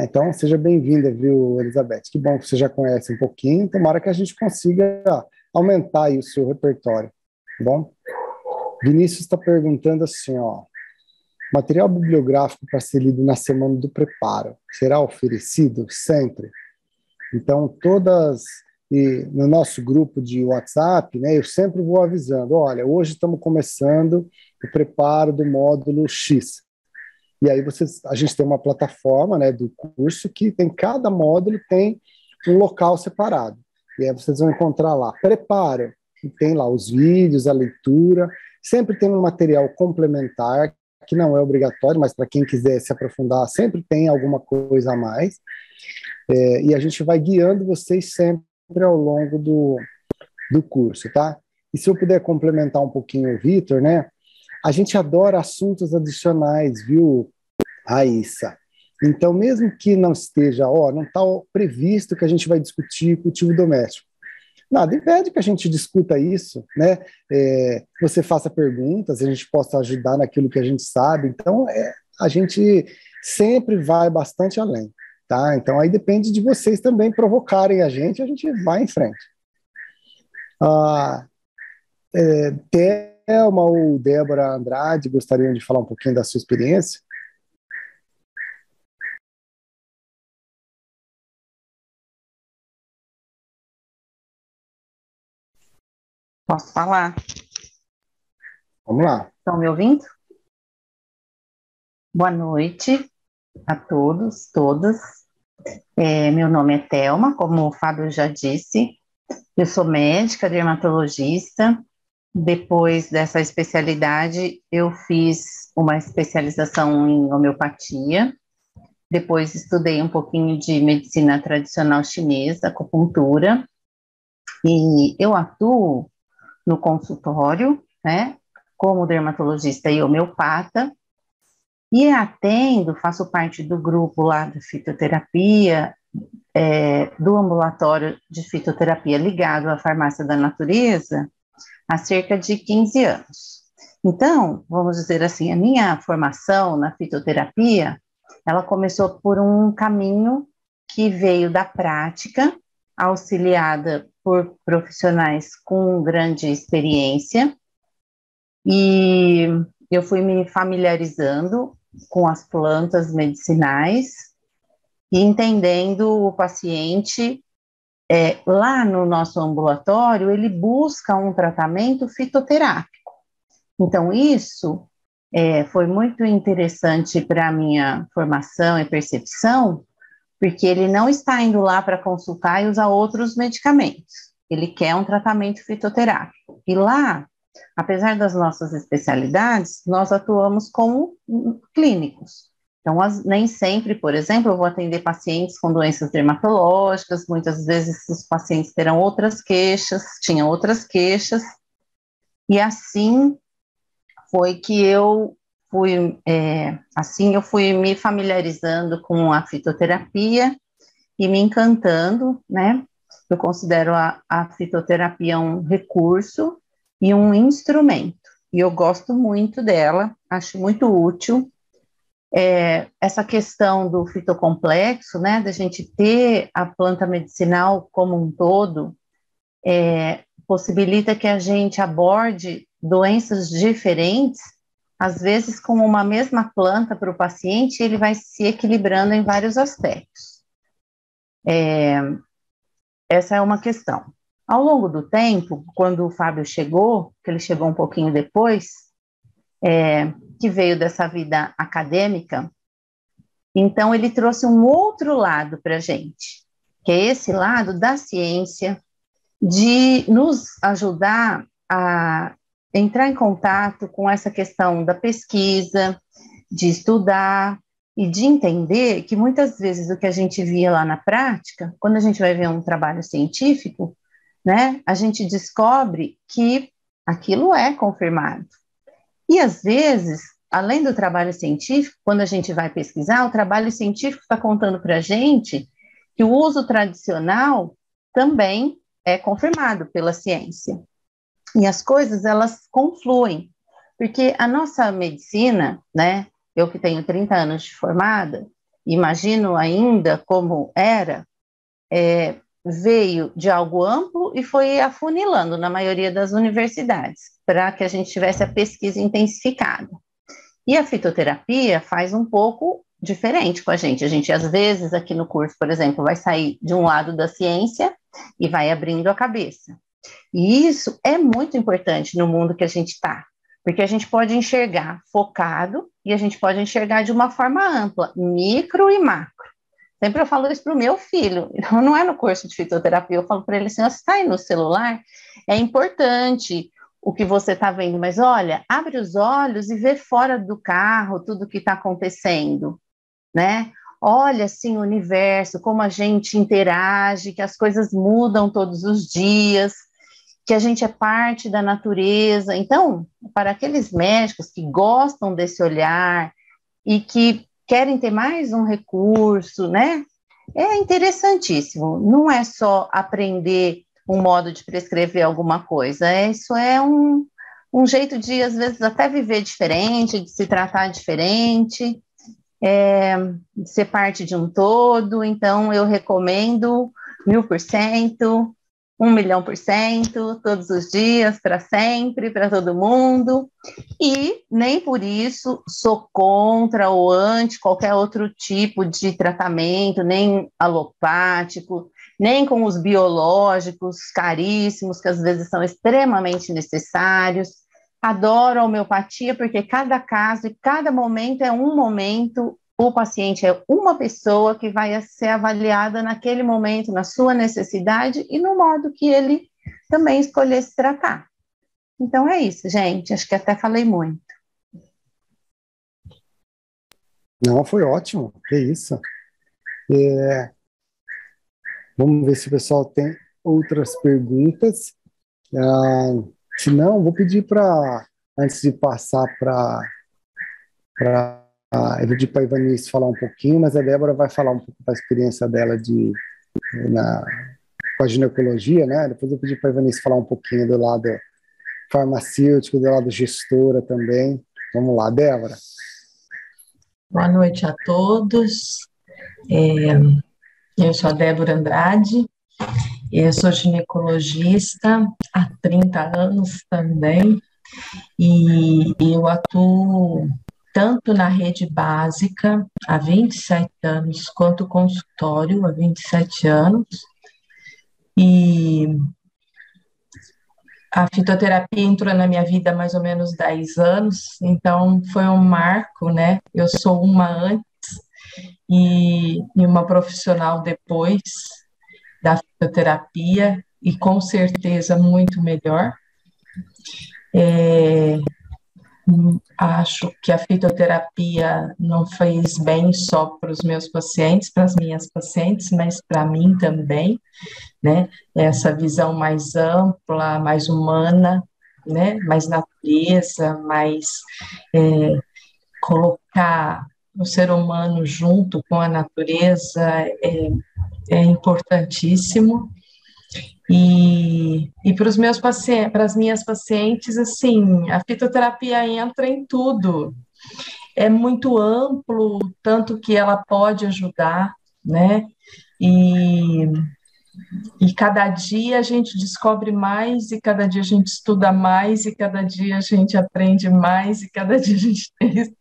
Então, seja bem-vinda, viu, Elizabeth? Que bom que você já conhece um pouquinho, tomara que a gente consiga aumentar aí o seu repertório, tá bom? Vinícius está perguntando assim, ó, material bibliográfico para ser lido na semana do preparo será oferecido sempre? Então, no nosso grupo de WhatsApp, né, eu sempre vou avisando, olha, hoje estamos começando o preparo do módulo X. E aí a gente tem uma plataforma, né, do curso que cada módulo tem um local separado. E aí vocês vão encontrar lá, preparo, e tem lá os vídeos, a leitura, sempre tem um material complementar, que não é obrigatório, mas para quem quiser se aprofundar, sempre tem alguma coisa a mais. E a gente vai guiando vocês sempre ao longo do curso, tá? E se eu puder complementar um pouquinho o Vitor, né? A gente adora assuntos adicionais, viu, Raíssa? Então, mesmo que não esteja, não está previsto que a gente vai discutir cultivo doméstico, nada impede que a gente discuta isso, né? Você faça perguntas, a gente possa ajudar naquilo que a gente sabe. Então, a gente sempre vai bastante além, tá? Então, aí depende de vocês também provocarem a gente vai em frente. Thelma ou Débora Andrade gostariam de falar um pouquinho da sua experiência? Posso falar? Vamos lá. Estão me ouvindo? Boa noite a todos, todas. Meu nome é Thelma, como o Fábio já disse. Eu sou médica, dermatologista. Depois dessa especialidade, eu fiz uma especialização em homeopatia. Depois estudei um pouquinho de medicina tradicional chinesa, acupuntura. E eu atuo no consultório, né, como dermatologista e homeopata, e faço parte do grupo lá da fitoterapia, do ambulatório de fitoterapia ligado à farmácia da natureza, há cerca de 15 anos. Então, vamos dizer assim, a minha formação na fitoterapia, ela começou por um caminho que veio da prática, auxiliada por profissionais com grande experiência, e eu fui me familiarizando com as plantas medicinais e entendendo o paciente. Lá no nosso ambulatório, ele busca um tratamento fitoterápico. Então, isso foi muito interessante para a minha formação e percepção, porque ele não está indo lá para consultar e usar outros medicamentos. Ele quer um tratamento fitoterápico. E lá, apesar das nossas especialidades, nós atuamos como clínicos. Então, nem sempre, por exemplo, eu vou atender pacientes com doenças dermatológicas, muitas vezes os pacientes terão outras queixas, tinham outras queixas, e assim foi que eu fui me familiarizando com a fitoterapia e me encantando, né? Eu considero a fitoterapia um recurso e um instrumento, e eu gosto muito dela, acho muito útil. Essa questão do fitocomplexo, né, da gente ter a planta medicinal como um todo, possibilita que a gente aborde doenças diferentes, às vezes com uma mesma planta para o paciente, ele vai se equilibrando em vários aspectos. Essa é uma questão. Ao longo do tempo, quando o Fábio chegou, que ele chegou um pouquinho depois, que veio dessa vida acadêmica, então ele trouxe um outro lado para a gente, que é esse lado da ciência, de nos ajudar a entrar em contato com essa questão da pesquisa, de estudar e de entender que muitas vezes o que a gente via lá na prática, quando a gente vai ver um trabalho científico, né, a gente descobre que aquilo é confirmado. E às vezes, além do trabalho científico, quando a gente vai pesquisar, o trabalho científico está contando para a gente que o uso tradicional também é confirmado pela ciência. E as coisas, elas confluem, porque a nossa medicina, né, eu que tenho 30 anos de formada, imagino ainda como era, veio de algo amplo e foi afunilando na maioria das universidades, para que a gente tivesse a pesquisa intensificada. E a fitoterapia faz um pouco diferente com a gente. A gente, às vezes, aqui no curso, por exemplo, vai sair de um lado da ciência e vai abrindo a cabeça. E isso é muito importante no mundo que a gente está, porque a gente pode enxergar focado e a gente pode enxergar de uma forma ampla, micro e macro. Sempre eu falo isso para o meu filho, não é no curso de fitoterapia, eu falo para ele assim, você está aí no celular, é importante o que você está vendo, mas olha, abre os olhos e vê fora do carro tudo o que está acontecendo, né? Olha, assim, o universo, como a gente interage, que as coisas mudam todos os dias, que a gente é parte da natureza. Então, para aqueles médicos que gostam desse olhar e que querem ter mais um recurso, né? É interessantíssimo. Não é só aprender um modo de prescrever alguma coisa, isso é um jeito de, às vezes, até viver diferente, de se tratar diferente, de ser parte de um todo. Então, eu recomendo 1000%, 1.000.000%, todos os dias, para sempre, para todo mundo, e nem por isso sou contra ou anti qualquer outro tipo de tratamento, nem alopático, nem com os biológicos caríssimos, que às vezes são extremamente necessários. Adoro a homeopatia, porque cada caso e cada momento é um momento. O paciente é uma pessoa que vai ser avaliada naquele momento, na sua necessidade e no modo que ele também escolher se tratar. Então é isso, gente. Acho que até falei muito. Não, foi ótimo. Que isso. Vamos ver se o pessoal tem outras perguntas. Se não, vou pedir para, antes de passar para eu vou pedir para a Ivanice falar um pouquinho, mas a Débora vai falar um pouco da experiência dela com a ginecologia, né? Depois eu pedi para a Ivanice falar um pouquinho do lado farmacêutico, do lado gestora também. Vamos lá, Débora. Boa noite a todos. Eu sou a Débora Andrade, eu sou ginecologista há 30 anos também, e eu atuo tanto na rede básica há 27 anos, quanto consultório há 27 anos, e a fitoterapia entrou na minha vida há mais ou menos 10 anos, então foi um marco, né? Eu sou uma antes e uma profissional depois da fitoterapia, e com certeza muito melhor. Acho que a fitoterapia não fez bem só para os meus pacientes, para as minhas pacientes, mas para mim também, né? Essa visão mais ampla, mais humana, né? Mais natureza, mais colocar o ser humano junto com a natureza é importantíssimo. E para os meus pacientes, para as minhas pacientes, assim, a fitoterapia entra em tudo. É muito amplo, tanto que ela pode ajudar, né? E, e cada dia a gente descobre mais, e cada dia a gente estuda mais, e cada dia a gente aprende mais, e cada dia a gente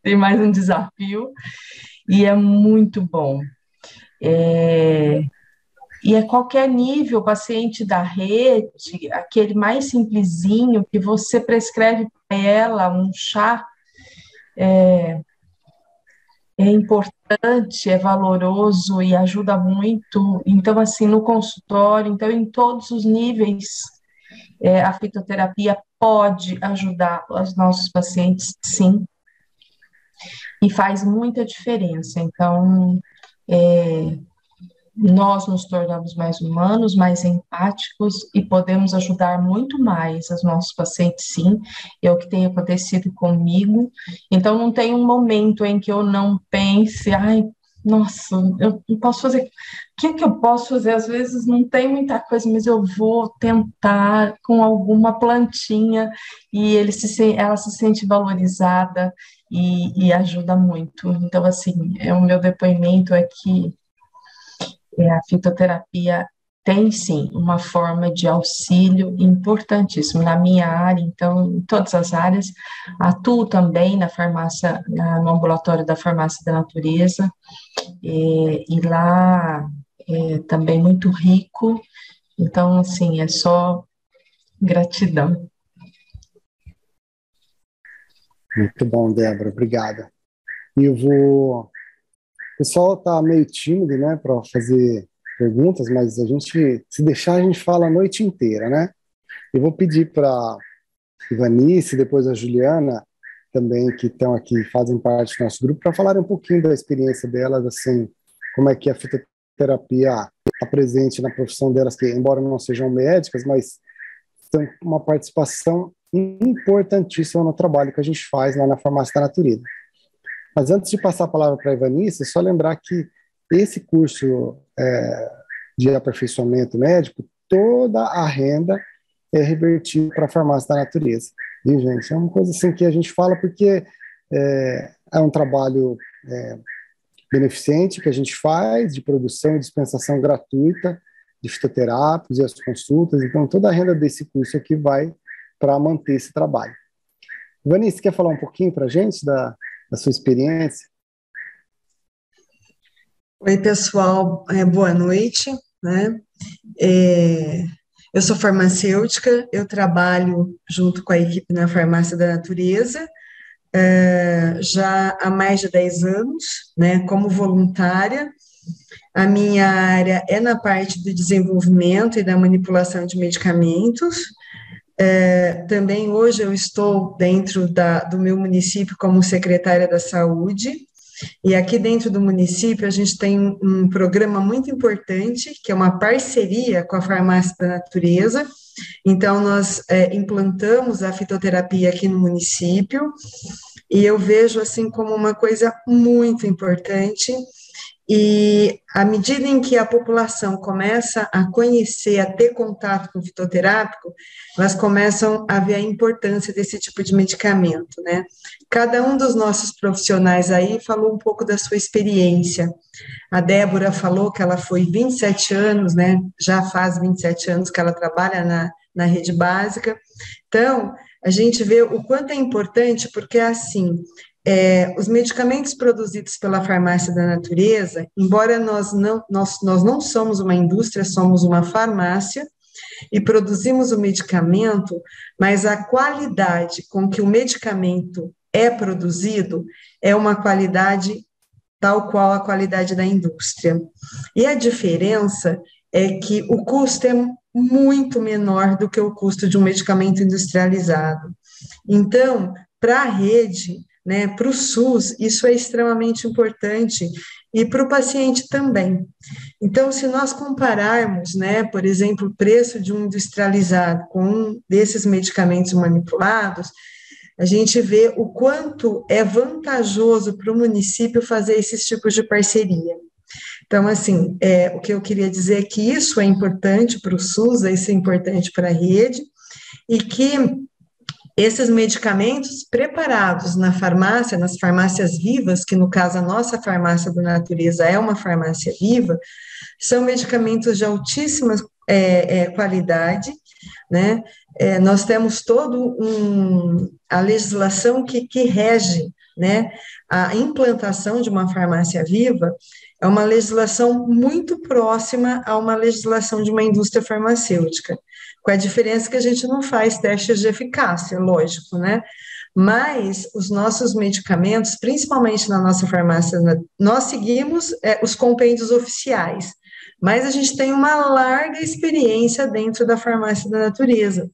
tem mais um desafio, e é muito bom. E a qualquer nível, o paciente da rede, aquele mais simplesinho que você prescreve para ela um chá, é importante, é valoroso e ajuda muito. Então, assim, no consultório, então, em todos os níveis, a fitoterapia pode ajudar os nossos pacientes, sim, e faz muita diferença. Então, nós nos tornamos mais humanos, mais empáticos e podemos ajudar muito mais os nossos pacientes, sim. É o que tem acontecido comigo. Então, não tem um momento em que eu não pense, ai, nossa, eu não posso fazer. O que é que eu posso fazer? Às vezes não tem muita coisa, mas eu vou tentar com alguma plantinha e ela se sente valorizada e ajuda muito. Então, assim, o meu depoimento é que a fitoterapia tem, sim, uma forma de auxílio importantíssimo na minha área, então, em todas as áreas. Atuo também na farmácia, no ambulatório da Farmácia da Natureza, e lá também muito rico, então, assim, é só gratidão. Muito bom, Débora, obrigada. E o pessoal está meio tímido, né, para fazer perguntas, mas se deixar, a gente fala a noite inteira, né? Eu vou pedir para a Ivanice, depois a Juliana, também, que estão aqui, fazem parte do nosso grupo, para falarem um pouquinho da experiência delas, assim, como é que a fitoterapia está presente na profissão delas, que, embora não sejam médicas, mas têm uma participação importantíssima no trabalho que a gente faz lá na Farmácia da Natureza. Mas antes de passar a palavra para a Ivanice, só lembrar que esse curso de aperfeiçoamento médico, toda a renda é revertida para a Farmácia da Natureza. Viu, gente? É uma coisa assim que a gente fala porque é um trabalho beneficente que a gente faz, de produção e dispensação gratuita de fitoterápicos e as consultas. Então, toda a renda desse curso aqui vai para manter esse trabalho. Ivanice, quer falar um pouquinho para a gente da sua experiência? Oi, pessoal, boa noite, né? Eu sou farmacêutica, eu trabalho junto com a equipe na Farmácia da Natureza, já há mais de 10 anos, né, como voluntária. A minha área é na parte do desenvolvimento e da manipulação de medicamentos. Também hoje eu estou dentro do meu município como secretária da Saúde, e aqui dentro do município a gente tem um programa muito importante, que é uma parceria com a Farmácia da Natureza. Então, nós implantamos a fitoterapia aqui no município, e eu vejo assim como uma coisa muito importante. E à medida em que a população começa a conhecer, a ter contato com o fitoterápico, elas começam a ver a importância desse tipo de medicamento, né? Cada um dos nossos profissionais aí falou um pouco da sua experiência. A Débora falou que ela foi 27 anos, né? Já faz 27 anos que ela trabalha na rede básica. Então, a gente vê o quanto é importante, porque assim, os medicamentos produzidos pela Farmácia da Natureza, embora nós não somos uma indústria, somos uma farmácia, e produzimos o medicamento, mas a qualidade com que o medicamento é produzido é uma qualidade tal qual a qualidade da indústria. E a diferença é que o custo é muito menor do que o custo de um medicamento industrializado. Então, para a rede, né, para o SUS, isso é extremamente importante e para o paciente também. Então, se nós compararmos, né, por exemplo, o preço de um industrializado com um desses medicamentos manipulados, a gente vê o quanto é vantajoso para o município fazer esses tipos de parceria. Então, assim, o que eu queria dizer é que isso é importante para o SUS, isso é importante para a rede, e que esses medicamentos preparados na farmácia, nas farmácias vivas, que no caso a nossa farmácia da natureza é uma farmácia viva, são medicamentos de altíssima qualidade, né? Nós temos a legislação que rege, né, a implantação de uma farmácia viva, é uma legislação muito próxima a uma legislação de uma indústria farmacêutica, com a diferença que a gente não faz testes de eficácia, lógico, né? Mas os nossos medicamentos, principalmente na nossa farmácia, nós seguimos os compêndios oficiais, mas a gente tem uma larga experiência dentro da farmácia da natureza.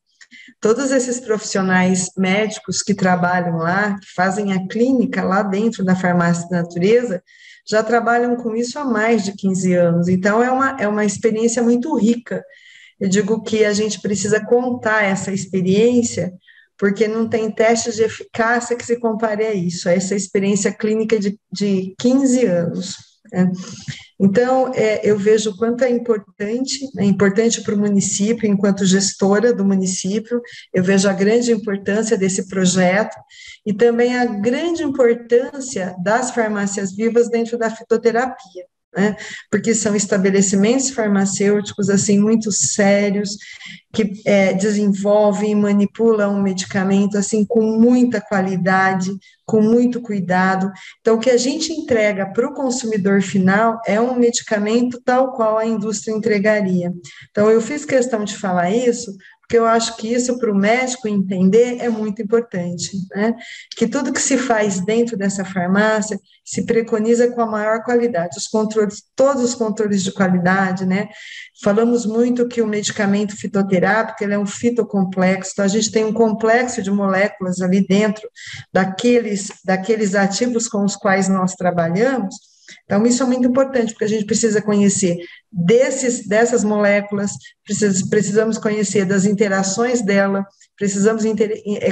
Todos esses profissionais médicos que trabalham lá, que fazem a clínica lá dentro da farmácia da natureza, já trabalham com isso há mais de 15 anos, então é uma experiência muito rica. Eu digo que a gente precisa contar essa experiência, porque não tem testes de eficácia que se compare a isso, a essa experiência clínica de 15 anos, né? Então, eu vejo o quanto é importante para o município, enquanto gestora do município, eu vejo a grande importância desse projeto e também a grande importância das farmácias vivas dentro da fitoterapia, né? Porque são estabelecimentos farmacêuticos, assim, muito sérios, que desenvolvem e manipulam um medicamento, assim, com muita qualidade, com muito cuidado. Então, o que a gente entrega para o consumidor final é um medicamento tal qual a indústria entregaria. Então, eu fiz questão de falar isso, porque eu acho que isso para o médico entender é muito importante, né? Que tudo que se faz dentro dessa farmácia se preconiza com a maior qualidade, todos os controles de qualidade, né? Falamos muito que o medicamento fitoterápico, ele é um fitocomplexo, então a gente tem um complexo de moléculas ali dentro daqueles ativos com os quais nós trabalhamos. Então, isso é muito importante, porque a gente precisa conhecer dessas moléculas, precisamos conhecer das interações dela, precisamos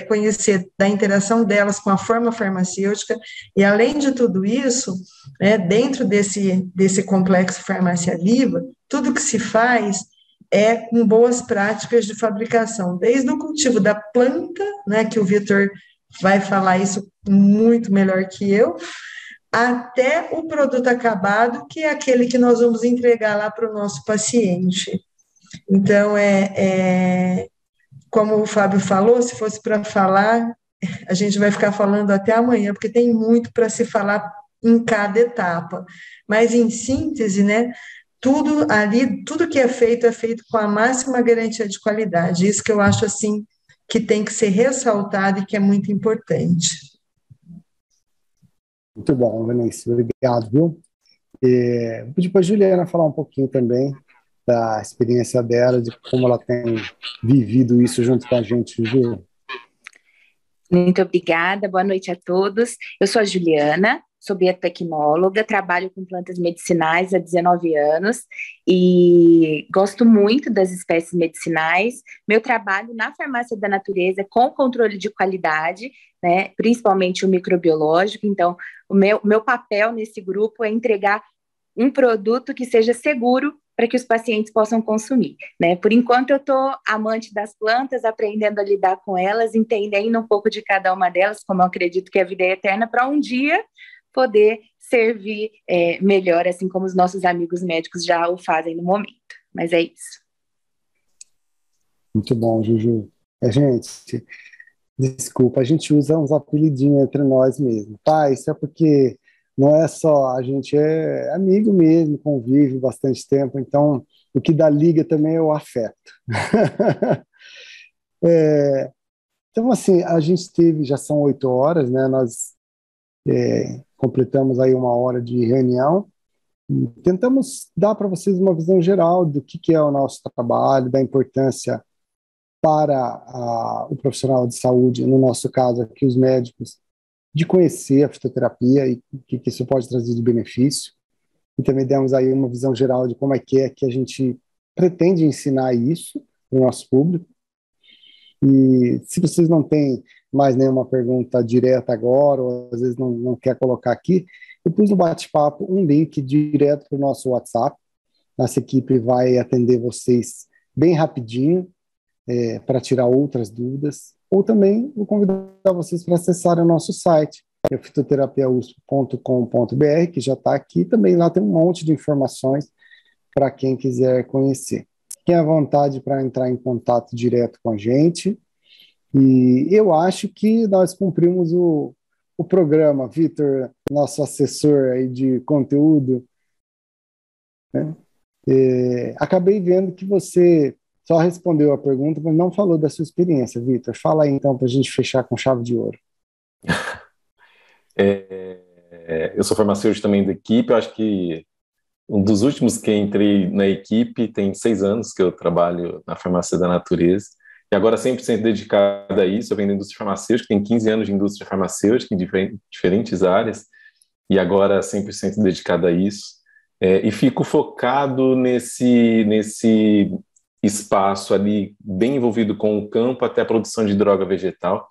conhecer da interação delas com a forma farmacêutica, e além de tudo isso, né, dentro desse complexo farmácia viva, tudo que se faz é com boas práticas de fabricação, desde o cultivo da planta, né, que o Vitor vai falar isso muito melhor que eu, até o produto acabado, que é aquele que nós vamos entregar lá para o nosso paciente. Então, como o Fábio falou, se fosse para falar, a gente vai ficar falando até amanhã, porque tem muito para se falar em cada etapa. Mas, em síntese, né, tudo que é feito com a máxima garantia de qualidade. Isso que eu acho, assim, que tem que ser ressaltado e que é muito importante. Muito bom, Vanessa, obrigado, viu? Vou pedir para a Juliana falar um pouquinho também da experiência dela, de como ela tem vivido isso junto com a gente, Ju. Muito obrigada, boa noite a todos. Eu sou a Juliana, sou biotecnóloga, trabalho com plantas medicinais há 19 anos e gosto muito das espécies medicinais. Meu trabalho na farmácia da natureza é com controle de qualidade, né, principalmente o microbiológico. Então, o meu papel nesse grupo é entregar um produto que seja seguro para que os pacientes possam consumir, né? Por enquanto eu estou amante das plantas, aprendendo a lidar com elas, entendendo um pouco de cada uma delas, como eu acredito que a vida é eterna, para um dia poder servir melhor, assim como os nossos amigos médicos já o fazem no momento. Mas é isso. Muito bom, Juju. Gente, desculpa, a gente usa uns apelidinhos entre nós mesmo, tá? Isso é porque não é só, a gente é amigo mesmo, convive bastante tempo, então o que dá liga também é o afeto. Então, assim, a gente já são 8 horas, né? Nós completamos aí 1 hora de reunião e tentamos dar para vocês uma visão geral do que é o nosso trabalho, da importância para o profissional de saúde, no nosso caso aqui, os médicos, de conhecer a fitoterapia e o que isso pode trazer de benefício. E também demos aí uma visão geral de como é que a gente pretende ensinar isso para o nosso público. E se vocês não têm mais nenhuma pergunta direta agora, ou às vezes não quer colocar aqui, eu pus no bate-papo um link direto para o nosso WhatsApp. Nossa equipe vai atender vocês bem rapidinho, para tirar outras dúvidas, ou também vou convidar vocês para acessarem o nosso site, que é fitoterapiausp.com.br, que já está aqui. Também lá tem um monte de informações para quem quiser conhecer. Fiquem à vontade para entrar em contato direto com a gente. E eu acho que nós cumprimos o programa. Vitor, nosso assessor aí de conteúdo, né? Acabei vendo que você só respondeu a pergunta, mas não falou da sua experiência, Vitor. Fala aí, então, para a gente fechar com chave de ouro. Eu sou farmacêutico também da equipe. Eu acho que um dos últimos que entrei na equipe, tem 6 anos que eu trabalho na farmácia da Natureza, e agora 100% dedicado a isso. Eu venho da indústria farmacêutica, tem 15 anos de indústria farmacêutica em diferentes áreas, e agora 100% dedicado a isso. E fico focado nesse espaço ali, bem envolvido com o campo até a produção de droga vegetal.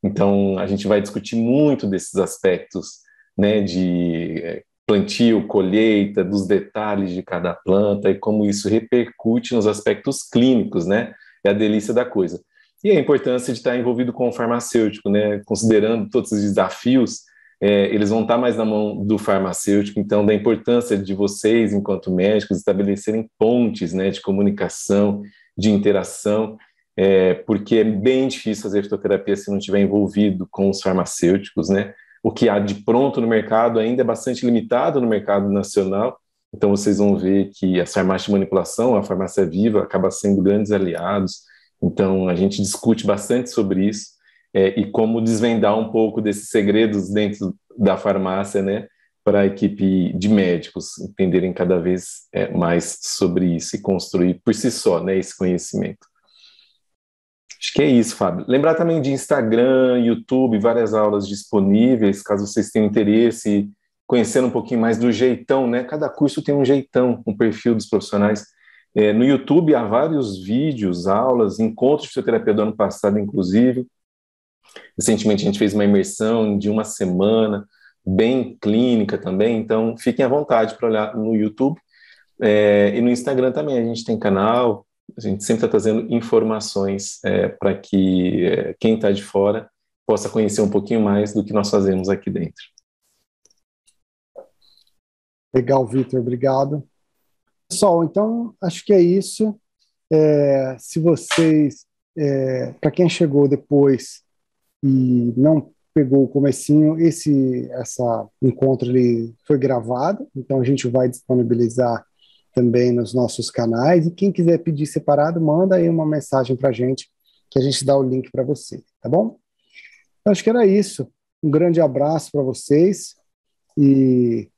Então, a gente vai discutir muito desses aspectos, né, de plantio, colheita, dos detalhes de cada planta e como isso repercute nos aspectos clínicos, né? É a delícia da coisa. E a importância de estar envolvido com o farmacêutico, né? Considerando todos os desafios, eles vão estar mais na mão do farmacêutico. Então, da importância de vocês, enquanto médicos, estabelecerem pontes, né, de comunicação, de interação, porque é bem difícil fazer fitoterapia se não estiver envolvido com os farmacêuticos, né? O que há de pronto no mercado ainda é bastante limitado no mercado nacional. Então, vocês vão ver que as farmácias de manipulação, a farmácia viva, acaba sendo grandes aliados. Então, a gente discute bastante sobre isso. E como desvendar um pouco desses segredos dentro da farmácia, né, para a equipe de médicos entenderem cada vez mais sobre isso e construir por si só, né, esse conhecimento. Acho que é isso, Fábio. Lembrar também de Instagram, YouTube, várias aulas disponíveis, caso vocês tenham interesse, conhecendo um pouquinho mais do jeitão, né? Cada curso tem um jeitão, um perfil dos profissionais. No YouTube há vários vídeos, aulas, encontros de fisioterapia do ano passado, inclusive. Recentemente a gente fez uma imersão de 1 semana, bem clínica também, então fiquem à vontade para olhar no YouTube. E no Instagram também a gente tem canal, a gente sempre está trazendo informações para que quem está de fora possa conhecer um pouquinho mais do que nós fazemos aqui dentro. Legal, Vitor, obrigado. Pessoal, então acho que é isso. Se vocês, para quem chegou depois e não pegou o comecinho, esse encontro ele foi gravado, então a gente vai disponibilizar também nos nossos canais, e quem quiser pedir separado, manda aí uma mensagem para a gente, que a gente dá o link para você, tá bom? Então, acho que era isso. Um grande abraço para vocês, e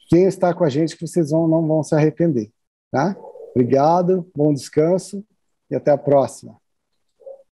quem está com a gente, que vocês não vão se arrepender, tá? Obrigado, bom descanso, e até a próxima.